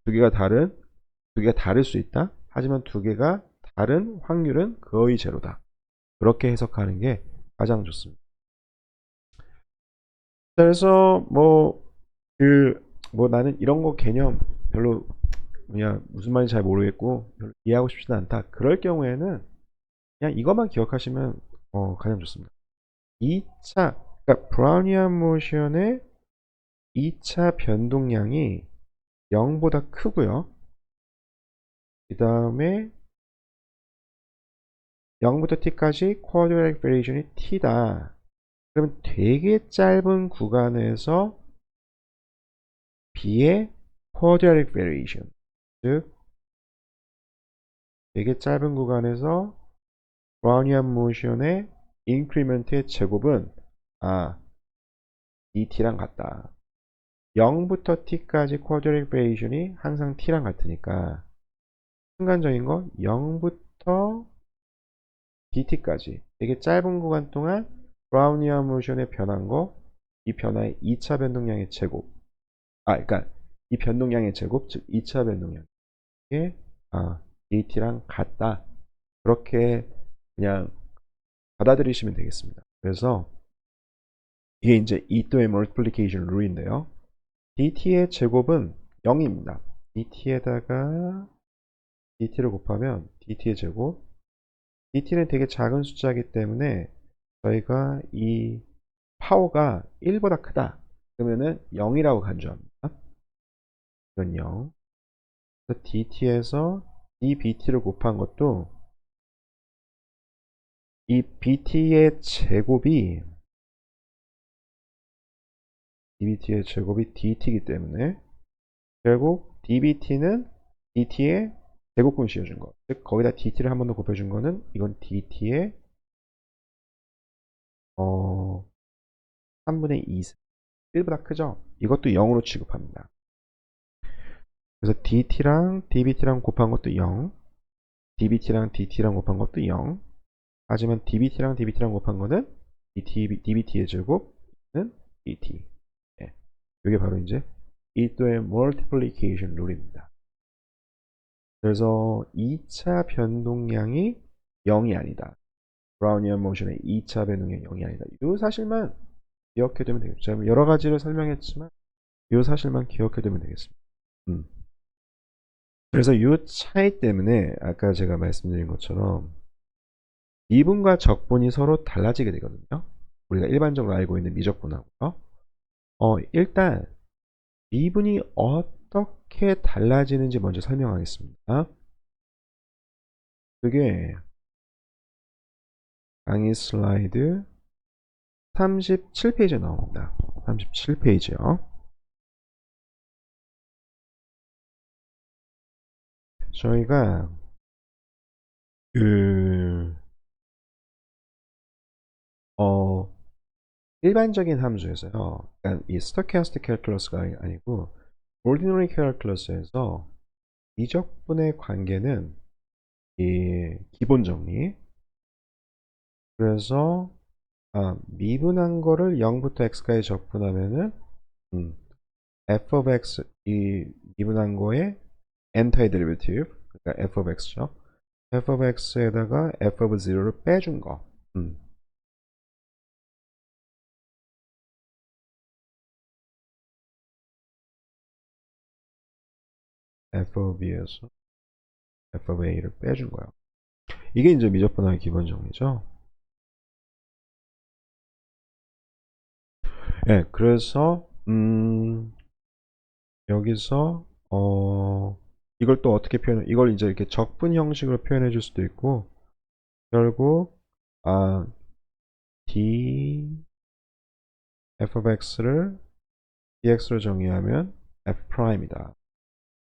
Speaker 1: 두 개가 다를 수 있다. 하지만 두 개가 다른 확률은 거의 제로다. 그렇게 해석하는 게 가장 좋습니다. 그래서 나는 이런 거 개념 별로 그냥 무슨 말인지 잘 모르겠고 별로 이해하고 싶지는 않다. 그럴 경우에는 그냥 이것만 기억하시면 가장 좋습니다. 2차 그러니까 브라우니안 모션의 2차 변동량이 0보다 크고요. 그 다음에 0부터 t까지 quadratic variation이 t다. 그러면 되게 짧은 구간에서 b의 quadratic variation 즉 되게 짧은 구간에서 브라우니안 모션의 인크리먼트의 제곱은 dt랑 같다. 0부터 t까지 quadratic variation이 항상 t랑 같으니까 순간적인 거 0부터 dt까지 되게 짧은 구간 동안 브라우니안 모션의 변한 거 이 변화의 2차 변동량의 제곱 그러니까 이 변동량의 제곱 즉 2차 변동량이 dt랑 같다. 그렇게 그냥 받아들이시면 되겠습니다. 그래서 이게 이제 이또의 멀티플리케이션 룰인데요. dt의 제곱은 0입니다. dt에다가 dt를 곱하면 dt의 제곱 dt는 되게 작은 숫자이기 때문에 저희가 이 파워가 1보다 크다. 그러면은 0이라고 간주합니다. 이건 0. 그래서 dt에서 dbt를 곱한 것도 이 bt의 제곱이 dt이기 때문에 결국 dbt는 dt의 제곱분 씌워준 거. 즉 거기다 dt를 한 번 더 곱해준 거는 이건 dt의 3분의 2 1보다 크죠? 이것도 0으로 취급합니다. 그래서 dt랑 dbt랑 곱한 것도 0 dbt랑 dt랑 곱한 것도 0 하지만 dbt랑 dbt랑 곱한 거는 dbt의 제곱은 dt 이게 바로 이제 이또의 multiplication 룰입니다. 그래서 2차 변동량이 0이 아니다. 브라우니안 모션의 2차 변동량이 0이 아니다. 이 사실만 기억해두면 되겠죠. 제가 여러 가지를 설명했지만 이 사실만 기억해두면 되겠습니다. 그래서 이 차이 때문에 아까 제가 말씀드린 것처럼 미분과 적분이 서로 달라지게 되거든요. 우리가 일반적으로 알고 있는 미적분하고요. 일단 미분이 어떻게 달라지는지 먼저 설명하겠습니다. 그게 강의 슬라이드 37페이지에 나옵니다. 37페이지요. 저희가 일반적인 함수에서요. 그러니까 이 스토캐스틱 캘큘러스가 아니고 ordinary 캘큘러스에서 미적분의 관계는 이 기본 정리. 그래서 미분한 거를 0부터 x까지 적분하면은 f of x 이 미분한 거의 엔터의 데리베티브, 그러니까 f of x죠. f of x에다가 f of 0를 빼준 거. f of b에서 f of a를 빼준 거예요. 이게 이제 미적분의 기본 정리죠. 네, 그래서 여기서 이걸 또 어떻게 표현해? 이걸 이제 이렇게 적분 형식으로 표현해 줄 수도 있고, 결국 d f of x를 dx로 정의하면 f'이다.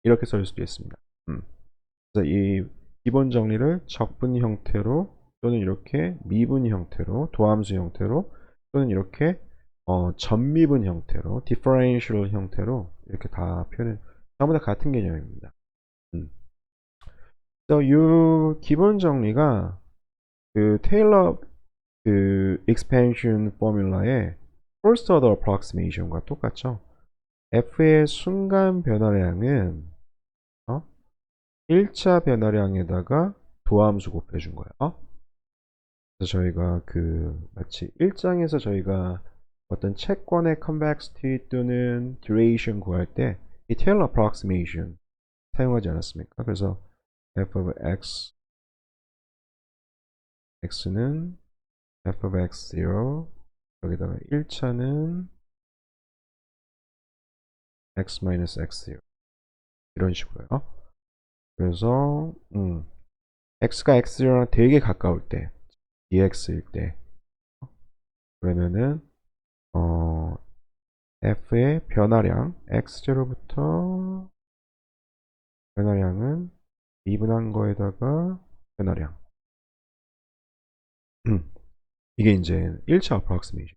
Speaker 1: 이렇게 쓸 수도 있습니다. 그래서 이 기본 정리를 적분 형태로 또는 이렇게 미분 형태로, 도함수 형태로 또는 이렇게 전미분 형태로, differential 형태로 이렇게 다 표현해, 전부 다 같은 개념입니다. 그래서 이 기본 정리가 그 테일러 그 expansion 포뮬라의 first order approximation과 똑같죠. f의 순간 변화량은 1차 변화량에다가 도함수 곱해준 거예요. 그래서 저희가 마치 1장에서 저희가 어떤 채권의 convexity 또는 duration 구할 때 이 Taylor approximation 사용하지 않았습니까? 그래서 f of x는 f of x0, 여기다가 1차는 x-x0 이런 식으로요. 그래서 x가 x0랑 되게 가까울 때 dx일 때 그러면은 f의 변화량 x0부터 변화량은 미분한 거에다가 변화량 이게 이제 1차 approximation,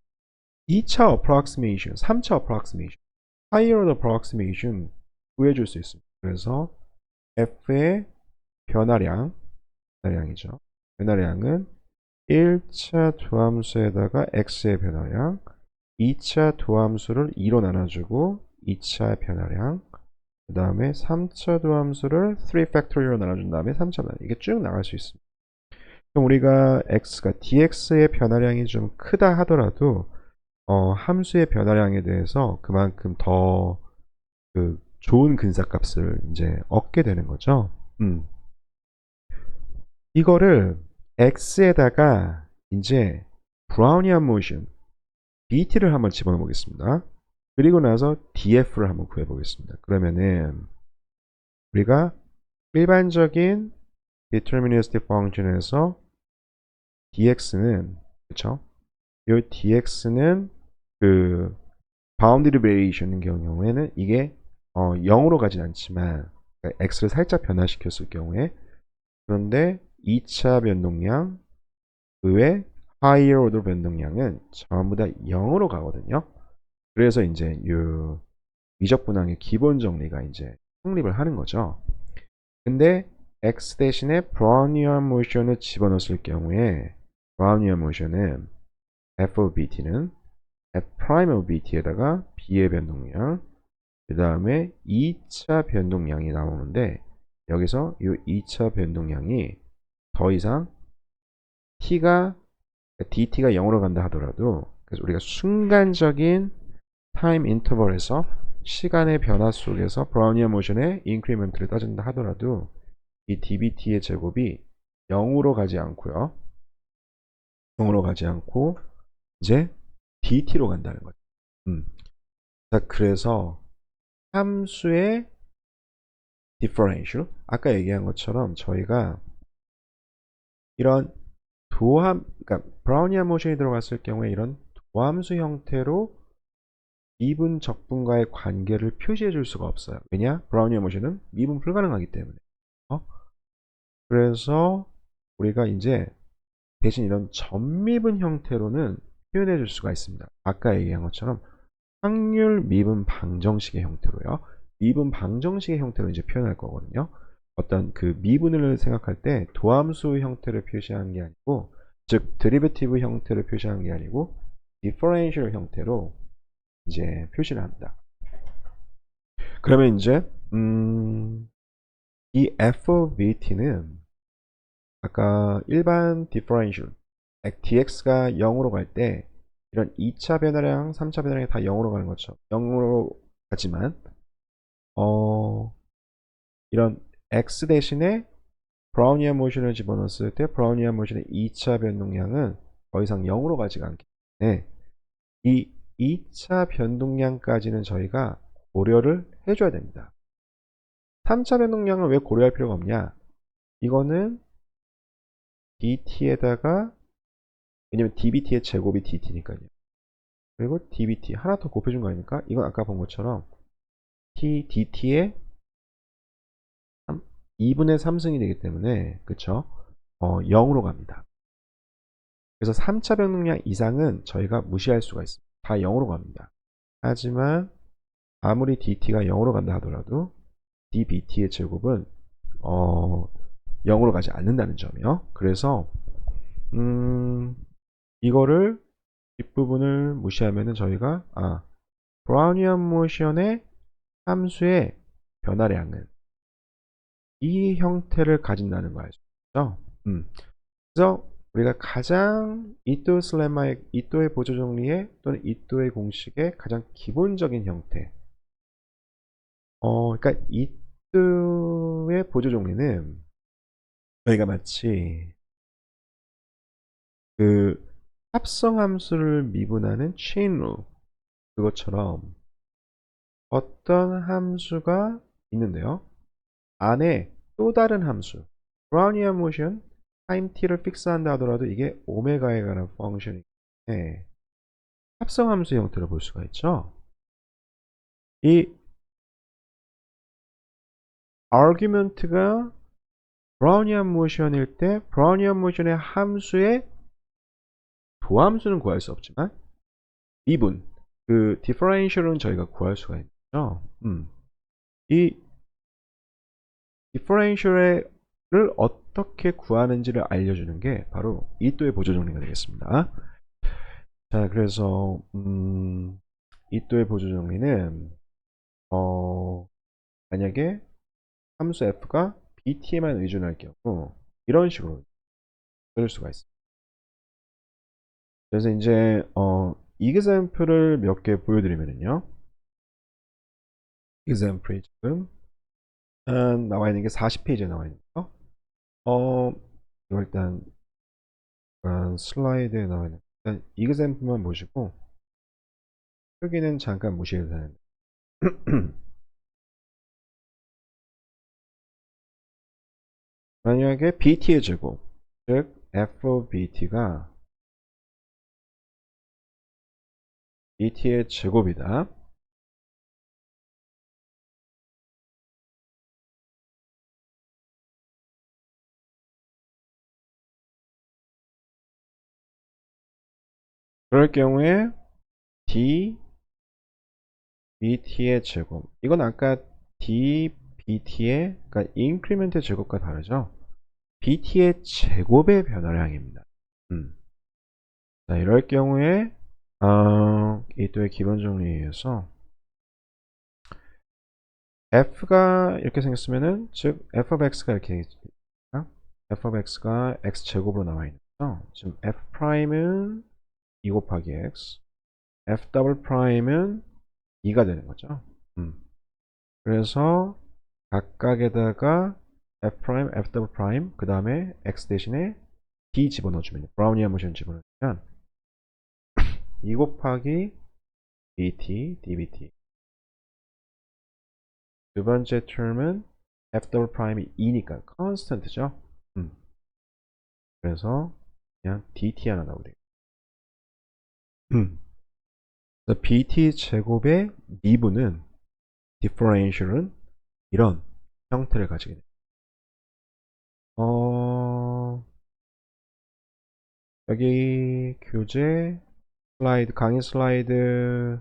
Speaker 1: 2차 approximation, 3차 approximation, higher order approximation 구해줄 수 있습니다. 그래서 f의 변화량이죠. 변화량은 1차 도함수에다가 x의 변화량, 2차 도함수를 2로 나눠주고 2차 변화량, 그 다음에 3차 도함수를 3 factorial로 나눠준 다음에 3차 변화량, 이게 쭉 나갈 수 있습니다. 그럼 우리가 x가 dx의 변화량이 좀 크다 하더라도 함수의 변화량에 대해서 그만큼 더 좋은 근사값을 이제 얻게 되는 거죠. 이거를 x에다가 이제 브라우니안 모션 bt를 한번 집어넣어 보겠습니다. 그리고 나서 df를 한번 구해 보겠습니다. 그러면은 우리가 일반적인 deterministic function에서 dx는, 그쵸? 이 dx는 boundary variation인 경우에는 이게 0으로 가진 않지만, 그러니까 x를 살짝 변화시켰을 경우에, 그런데 2차 변동량 그외 higher order 변동량은 전부 다 0으로 가거든요. 그래서 이제 이 미적분항의 기본 정리가 이제 성립을 하는 거죠. 근데 x 대신에 브라우니안 모션을 집어넣었을 경우에 브라우니안 모션은 f of bt는 f prime of bt에다가 b의 변동량, 그 다음에 2차 변동량이 나오는데, 여기서 이 2차 변동량이 더 이상 dt가 0으로 간다 하더라도, 그래서 우리가 순간적인 타임 인터벌에서 시간의 변화 속에서 브라우니안 모션의 인크리먼트를 따진다 하더라도 이 dbt의 제곱이 0으로 가지 않고요. 0으로 가지 않고 이제 dt로 간다는 거죠. 자, 그래서 함수의 differential, 아까 얘기한 것처럼 저희가 이런 그러니까 브라우니안 모션이 들어갔을 경우에 이런 도함수 형태로 미분 적분과의 관계를 표시해 줄 수가 없어요. 왜냐? 브라우니안 모션은 미분 불가능하기 때문에. 그래서 우리가 이제 대신 이런 전미분 형태로는 표현해 줄 수가 있습니다. 아까 얘기한 것처럼 확률 미분 방정식의 형태로요. 미분 방정식의 형태로 이제 표현할 거거든요. 어떤 그 미분을 생각할 때 도함수 형태를 표시하는 게 아니고, 즉 드리베티브 형태를 표시하는 게 아니고 디퍼런셜 형태로 이제 표시를 합니다. 그러면 이제 이 f of vt는 아까 일반 디퍼런셜 dx가 0으로 갈 때 이런 2차 변화량, 3차 변화량이 다 0으로 가는 것처럼 0으로 가지만 이런 x 대신에 브라우니안 모션을 집어넣었을 때 브라우니안 모션의 2차 변동량은 더 이상 0으로 가지가 않기 때문에 이 2차 변동량까지는 저희가 고려를 해줘야 됩니다. 3차 변동량을 왜 고려할 필요가 없냐? 이거는 dt에다가, 왜냐면 dbt의 제곱이 dt니까요. 그리고 dbt 하나 더 곱해준 거 아닙니까? 이건 아까 본 것처럼 dt의 2분의 3승이 되기 때문에, 그쵸? 0으로 갑니다. 그래서 3차 변동량 이상은 저희가 무시할 수가 있습니다. 다 0으로 갑니다. 하지만 아무리 dt가 0으로 간다 하더라도 dbt의 제곱은 0으로 가지 않는다는 점이요. 그래서 이거를 뒷부분을 무시하면은 저희가 브라우니안 모션의 함수의 변화량은 이 형태를 가진다는 거 알죠? 그래서 우리가 가장 이토 슬레마의 이토의 보조 정리의 또는 이토의 공식의 가장 기본적인 형태. 그러니까 이토의 보조 정리는 저희가 마치 그 합성 함수를 미분하는 체인 룰, 그것처럼 어떤 함수가 있는데요. 안에 또 다른 함수, 브라우니안 모션 타임 t를 픽스한다 하더라도 이게 오메가에 관한 펑션이기 때문에 합성함수 형태로 볼 수가 있죠. 이 argument가 브라우니안 모션일 때 브라우니안 모션의 함수의 도함수는 구할 수 없지만 미분, 그 differential은 저희가 구할 수가 있죠. 이 differential을 어떻게 구하는지를 알려주는 게 바로 이또의 보조 정리가 되겠습니다. 자, 그래서 이또의 보조 정리는 만약에 함수 f가 bt에만 의존할 경우 이런 식으로 쓸 수가 있습니다. 그래서 이제 example을 몇 개 보여드리면요. example이 지금 나와 있는 게 40페이지에 나와 있는 거. 이거 일단 슬라이드에 나와 있는 일단 example만 보시고 표기는 잠깐 무시해도 되는데. 만약에 bt의 제곱, 즉 f of bt가 bt의 제곱이다. 그럴 경우에 dbt의 제곱, 이건 아까 dbt의 그러니까 인크리멘트 제곱과 다르죠. bt의 제곱의 변화량입니다. 자, 이럴 경우에 이 또의 기본 정리에 의해서 f가 이렇게 생겼으면은 즉 f of x가 이렇게 되겠습니다. f of x가 x 제곱으로 나와 있는 거죠. 지금 f 프라임은 2 곱하기 x, f 더블 프라임은 2가 되는 거죠. 그래서 각각에다가 f 프라임, f 더블 프라임, 그 다음에 x 대신에 d 집어넣어주면, 브라우니안 모션 집어넣으면 2 곱하기 bt, dbt. 두 번째 term은 f 더블 프라임이 2니까 constant죠. 그래서 그냥 dt 하나 나오게 돼요. bt 제곱의 미분은 differential은 이런 형태를 가지게 돼요. 여기 교재 슬라이드, 강의 슬라이드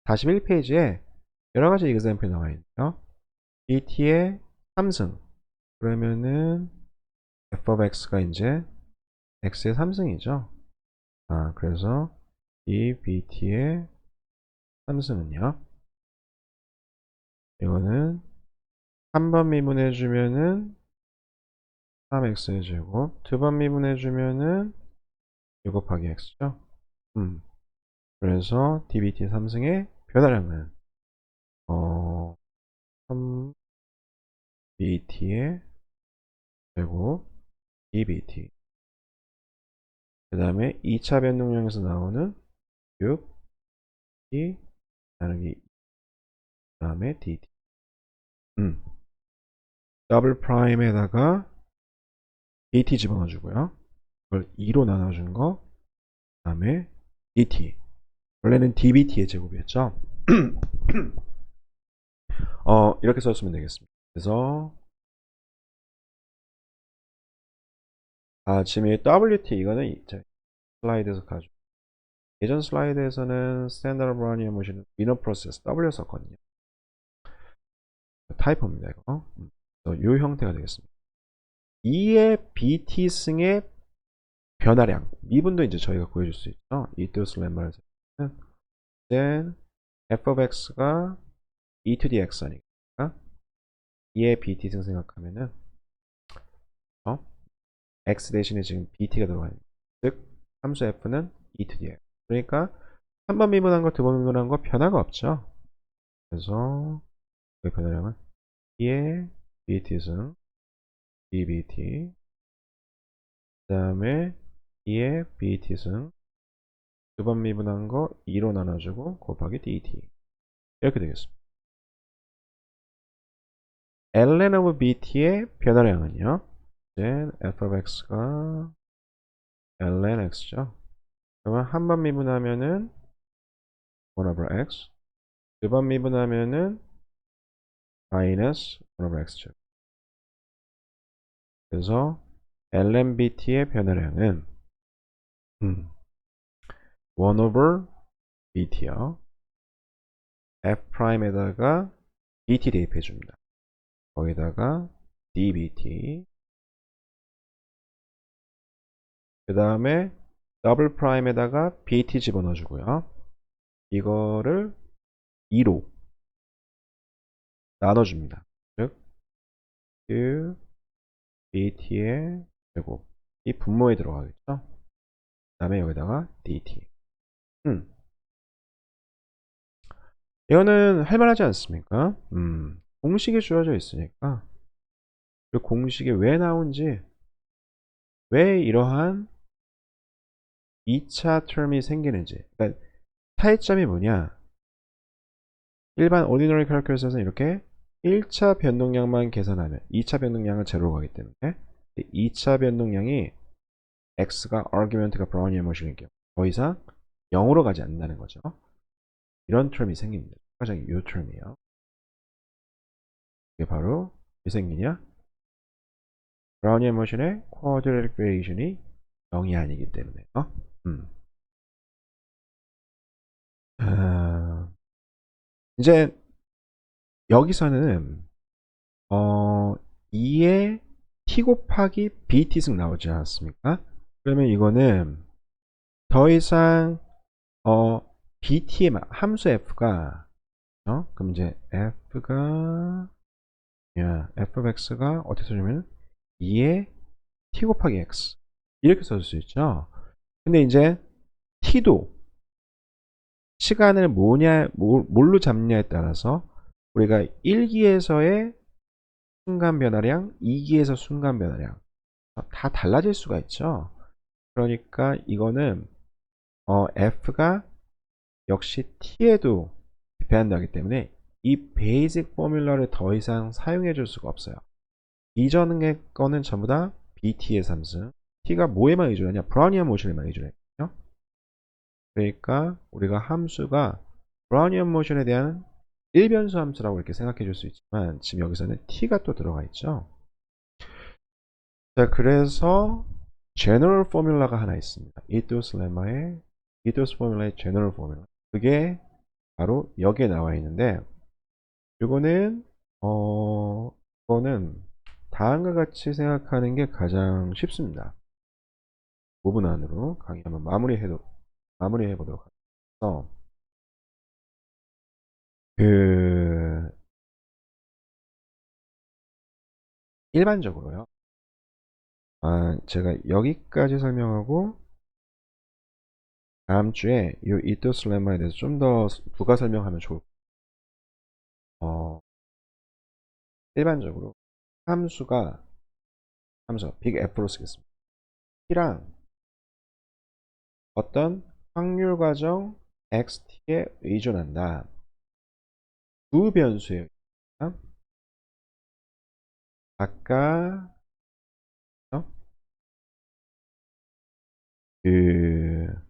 Speaker 1: 41페이지에 여러 가지 example이 나와 있네요. bt의 3승. 그러면은 f of x가 이제 x의 3승이죠. 그래서 이 bt의 3승은요. 이거는 한 번 미분해주면은 3x의 제곱, 두 번 미분해주면은 6 곱하기 x죠. 그래서 dbt 3승의 변화량은 3bt의 제곱 dbt. 그 다음에 2차 변동량에서 나오는 6 나누기 그 다음에 dt. 더블 프라임에다가 dt 집어넣어주고요. 그걸 2로 나눠준 거. 그 다음에 dt. 원래는 dbt의 제곱이었죠. 이렇게 썼으면 되겠습니다. 그래서 지금 이 WT 이거는 이제 슬라이드에서 가지고 예전 슬라이드에서는 스탠다드 브라우니언 모션은 위너 프로세스 W 썼거든요. 타이퍼입니다 이거. 이 형태가 되겠습니다. 2의 BT승의 변화량 미분도 이제 저희가 구해줄 수 있죠. 이토스 렘마를 then f of x가 e to the x 하니까 2의 BT승 생각하면은 x 대신에 지금 bt가 들어가 있는 즉 함수 f는 e to the x. 그러니까 한 번 미분한 거, 두 번 미분한 거 변화가 없죠. 그래서 그 변화량은 2의 bt승 dbt 그 다음에 2의 bt승 두 번 미분한 거 2로 나눠주고 곱하기 dt 이렇게 되겠습니다. ln of bt의 변화량은요. 이제 f of x가 ln x죠. 그러면 한 번 미분하면은 1 over x 두 번 미분하면은 마이너스 1 over x죠. 그래서 ln bt의 변화량은 1 over bt요. f'에다가 bt 대입해 줍니다. 거기다가 dbt 그 다음에 더블 프라임에다가 bt 집어넣어 주고요. 이거를 2로 나눠줍니다. 즉 q bt의 제곱 이 분모에 들어가겠죠. 그 다음에 여기다가 dt. 이거는 할만하지 않습니까? 공식이 주어져 있으니까 그 공식이 왜 나온지, 왜 이러한 2차 term이 생기는지. 그러니까 차이점이 뭐냐, 일반 ordinary calculus에서는 이렇게 1차 변동량만 계산하면 2차 변동량은 제로로 가기 때문에 2차 변동량이 x가 argument가 브라우니언 모션일 경우 더 이상 0으로 가지 않는다는 거죠. 이런 term이 생깁니다. 가장 이 term이에요. 이게 바로 왜 생기냐? 브라우니언 모션의 quadratic variation이 0이 아니기 때문에요. 이제 여기서는 2의 t 곱하기 bt승 나오지 않았습니까? 그러면 이거는 더 이상 bt의 함수 f가 그럼 이제 f가 f of x가 어떻게 써주면 2의 t 곱하기 x 이렇게 써줄 수 있죠. 근데 이제 t도 시간을 뭘로 잡느냐에 따라서 우리가 1기에서의 순간 변화량, 2기에서 순간 변화량 다 달라질 수가 있죠. 그러니까 이거는 f가 역시 t에도 배한다기 때문에 이 베이직 포뮬러를 더 이상 사용해 줄 수가 없어요. 이전의 거는 전부 다 bt의 3승, t가 뭐에만 의존하냐? 브라우니언 모션에만 의존했거든요. 그러니까 우리가 함수가 브라우니언 모션에 대한 일변수 함수라고 이렇게 생각해 줄 수 있지만 지금 여기서는 t가 또 들어가 있죠. 자, 그래서 general formula가 하나 있습니다. 이토스 렘마의 이토스 포뮬라의 general formula. 그게 바로 여기에 나와 있는데 이거는 이거는 다음과 같이 생각하는 게 가장 쉽습니다. 5분 안으로 강의 한번 마무리해 보도록 하겠습니다. 일반적으로요. 제가 여기까지 설명하고 다음 주에 이 이토스 렘마에 대해서 좀 더 부가 설명하면 좋을 것 같아요. 일반적으로 함수가 빅 F로 쓰겠습니다. T랑 어떤 확률 과정 XT에 의존한다. 두 변수예요. 아까 어? 그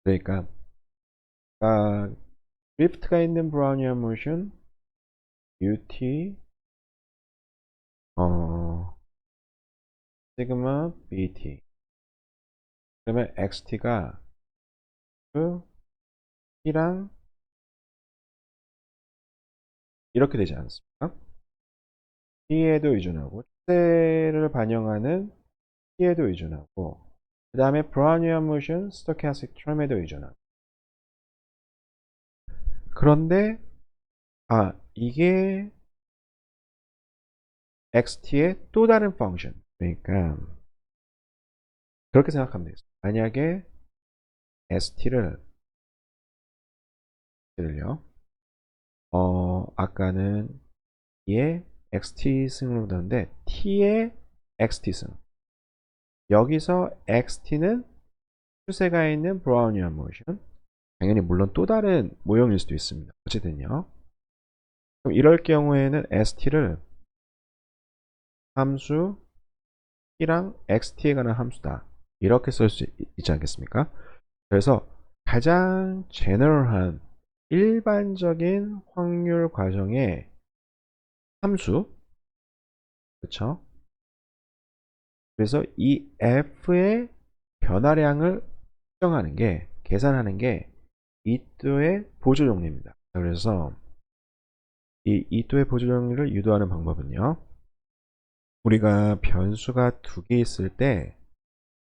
Speaker 1: 그러니까 드리프트가 있는 브라우니안 모션 UT 시그마 BT 그러면 XT가 그 T랑 이렇게 되지 않습니까? T에도 의존하고 추세를 반영하는 T에도 의존하고 그 다음에 브라우니안 모션 스토캐스틱 트럼에도 의존하고 그런데 이게 XT의 또 다른 펑션 그러니까 그렇게 생각하면 되겠습니다. 만약에 ST를요 아까는 T의 XT승으로 보는데 T의 XT승 여기서 XT는 추세가 있는 브라우니안 모션 당연히 물론 또 다른 모형일 수도 있습니다. 어쨌든요. 그럼 이럴 경우에는 ST를 함수 T랑 XT에 관한 함수다. 이렇게 쓸 수 있지 않겠습니까? 그래서 가장 제너럴한 일반적인 확률 과정의 함수 그렇죠? 그래서 이 F의 변화량을 측정하는 게 계산하는 게 이또의 보조 정리입니다. 그래서 이 이또의 보조 정리를 유도하는 방법은요. 우리가 변수가 두 개 있을 때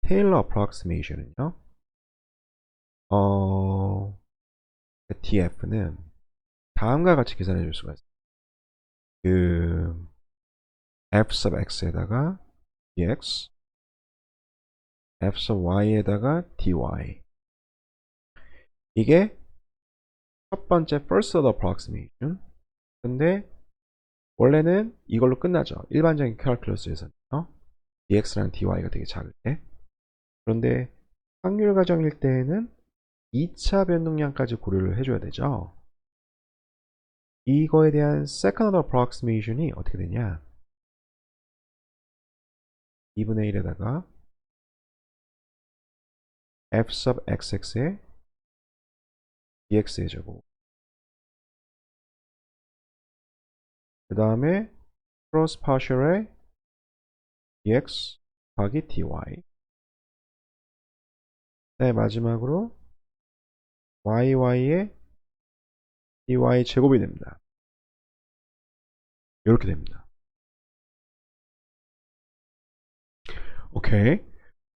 Speaker 1: 테일러 어프록시메이션은요. DF는 다음과 같이 계산해 줄 수가 있어요. 그 f sub x에다가 dx, f sub y에다가 dy. 이게 첫 번째 first order approximation. 근데 원래는 이걸로 끝나죠. 일반적인 캘큘러스에서는요. dx랑 dy가 되게 작을 때. 그런데 확률 과정일 때에는 2차 변동량까지 고려를 해줘야 되죠. 이거에 대한 second order approximation이 어떻게 되냐? 2분의 1에다가 f sub xx의 dx의 제곱 그 다음에 cross partial의 dx 곱하기 dy 네, 마지막으로yy의 dy 제곱이 됩니다. 이렇게 됩니다. 오케이.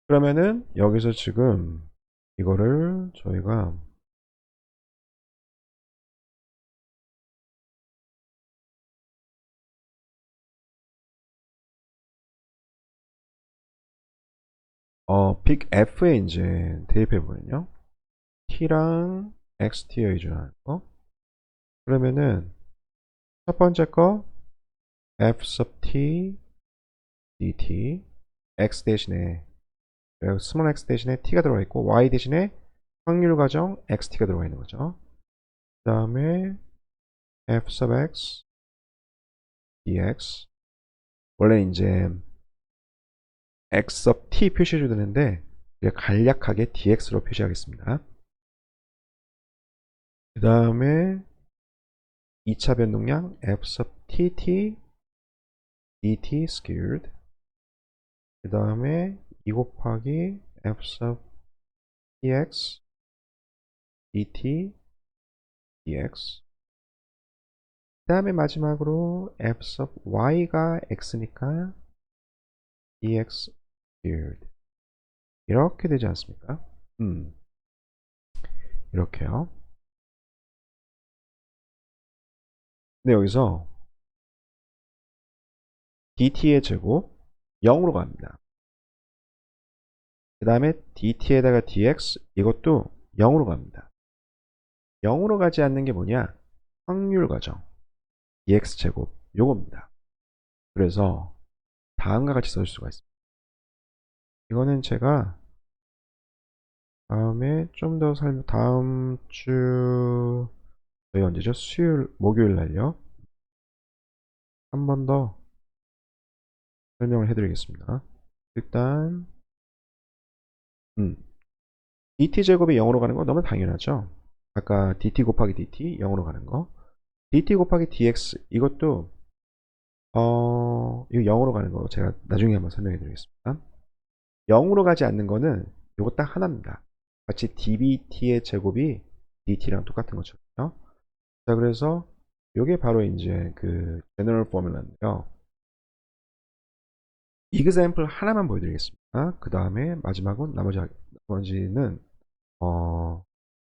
Speaker 1: 그러면은 여기서 지금 이거를 저희가 빅 F에 이제 대입해 보면요. T랑 XT에 의존하는 거. 그러면은 첫 번째 거 F sub T dt X 대신에 스몰 x 대신에 t가 들어가 있고 y 대신에 확률 과정 xt가 들어가 있는 거죠. 그 다음에 f sub x dx 원래 이제 x sub t 표시해줘야 되는데 간략하게 dx로 표시하겠습니다. 그 다음에 2차 변동량 f sub tt dt squared 그 다음에 2 곱하기 f sub tx dt dx 다음에 마지막으로 f sub y가 x니까 dx squared 이렇게 되지 않습니까? 이렇게요. 근데 여기서 dt의 제곱 0으로 갑니다. 그 다음에 dt에다가 dx 이것도 0으로 갑니다. 0으로 가지 않는 게 뭐냐? 확률 과정 dx제곱 요겁니다. 그래서 다음과 같이 써줄 수가 있습니다. 이거는 제가 다음에 좀 더 다음 주 저희 언제죠? 수요일 목요일 날요. 한 번 더 설명을 해드리겠습니다. 일단 dt 제곱이 0으로 가는 거 너무 당연하죠. 아까 dt 곱하기 dt 0으로 가는 거 dt 곱하기 dx 이것도 이거 0으로 가는 거 제가 나중에 한번 설명해 드리겠습니다. 0으로 가지 않는 거는 이거 딱 하나입니다. 마치 dbt의 제곱이 dt랑 똑같은 것처럼요. 자, 그래서 이게 바로 이제 그 제너럴 포뮬러인데요. example 하나만 보여드리겠습니다. 그 다음에 마지막은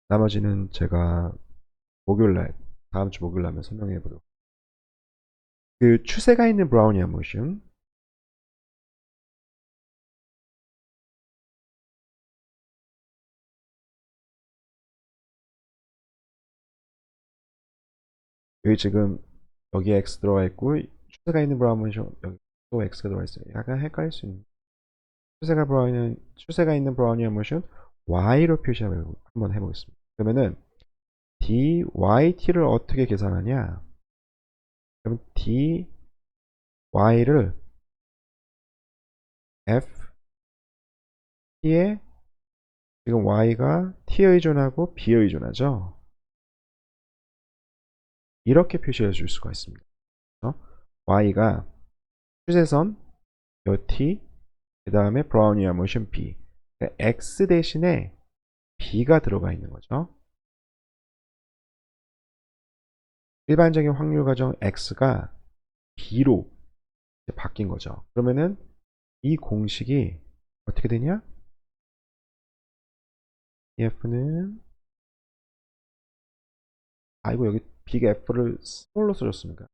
Speaker 1: 나머지는 제가 목요일날 다음 주 목요일날 한번 설명해 보도록. 그 추세가 있는 브라우니안 모션. 여기 지금 여기에 x 들어가 있고 추세가 있는 브라운 모션 여기 또 x가 들어가 있어요. 약간 헷갈릴 수 있는. 추세가 있는 브라우니안 모션 y로 표시하고 한번 해보겠습니다. 그러면은 dyt를 어떻게 계산하냐? 그럼 dy를 ft에 지금 y가 t에 의존하고 b에 의존하죠. 이렇게 표시해 줄 수가 있습니다. y가 추세선 요 t 그 다음에 브라우니안 모션 b 그러니까 x 대신에 b가 들어가 있는 거죠. 일반적인 확률 과정 x가 b로 바뀐 거죠. 그러면은 이 공식이 어떻게 되냐? f는 아이고 여기 b가 f를 스몰로 써줬습니까?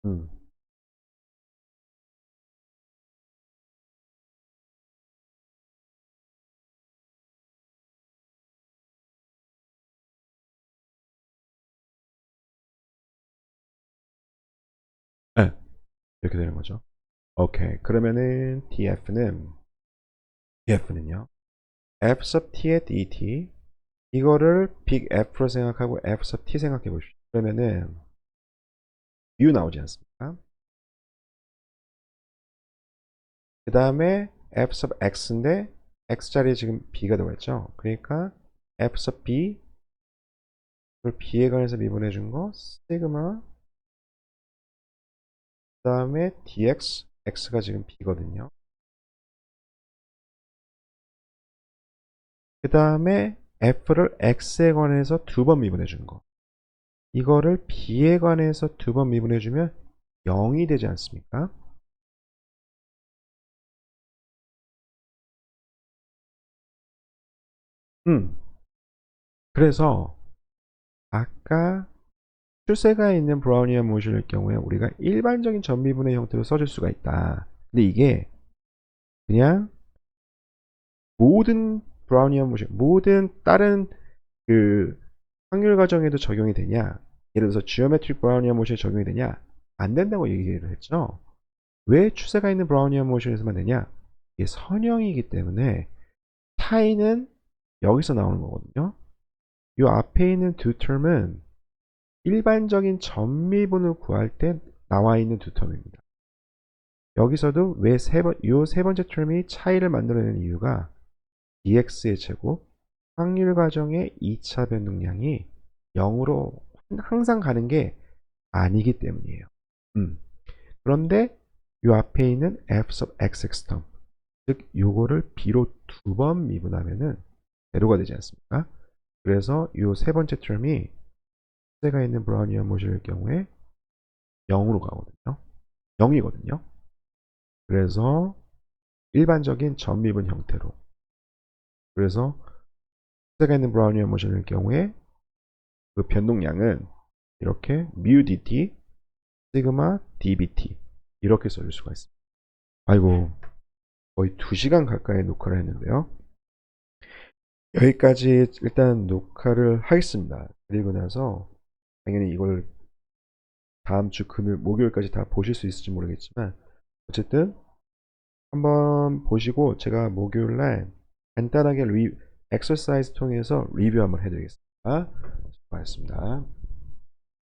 Speaker 1: 음. 네, 이렇게 되는 거죠. 오케이. 그러면은 df는요. f sub t의 dt 이거를 빅 F로 생각하고 F sub t 생각해 보십시오. 그러면은 U 나오지 않습니까? 그 다음에 F sub x인데 x 자리에 지금 b가 들어가 있죠. 그러니까 F sub b 그걸 b에 관해서 미분해 준 거 시그마 그 다음에 dx x가 지금 b거든요. 그 다음에 f를 x에 관해서 두 번 미분해 준 거. 이거를 b에 관해서 두 번 미분해 주면 0이 되지 않습니까? 그래서 아까 추세가 있는 브라우니안 모션일 경우에 우리가 일반적인 전미분의 형태로 써줄 수가 있다. 근데 이게 그냥 모든 브라우니안 모션, 모든 다른 그 확률 과정에도 적용이 되냐? 예를 들어서 지오메트릭 브라우니안 모션에 적용이 되냐? 안 된다고 얘기를 했죠. 왜 추세가 있는 브라우니안 모션에서만 되냐? 이게 선형이기 때문에 차이는 여기서 나오는 거거든요. 이 앞에 있는 두 term은 일반적인 전미분을 구할 때 나와 있는 두 term입니다. 여기서도 왜 요 세 번째 term이 차이를 만들어내는 이유가 dx의 제곱 확률 과정의 2차 변동량이 0으로 항상 가는 게 아니기 때문이에요. 그런데 이 앞에 있는 f sub xx term, 즉 요거를 b로 두 번 미분하면은 제로가 되지 않습니까? 그래서 이 세 번째 term이 숫자가 있는 브라우니안 모듈일 경우에 0으로 가거든요. 0이거든요. 그래서 일반적인 전미분 형태로, 그래서 숫자가 있는 브라우니안 모션일 경우에 그 변동량은 이렇게 mu dt 시그마 dbt 이렇게 써줄 수가 있습니다. 아이고, 거의 2시간 가까이 녹화를 했는데요. 여기까지 일단 녹화를 하겠습니다. 그리고 나서 당연히 이걸 다음 주 금요일, 목요일까지 다 보실 수 있을지 모르겠지만 어쨌든 한번 보시고 제가 목요일날 간단하게 엑서사이즈 통해서 리뷰 한번 해드리겠습니다. 수고하셨습니다.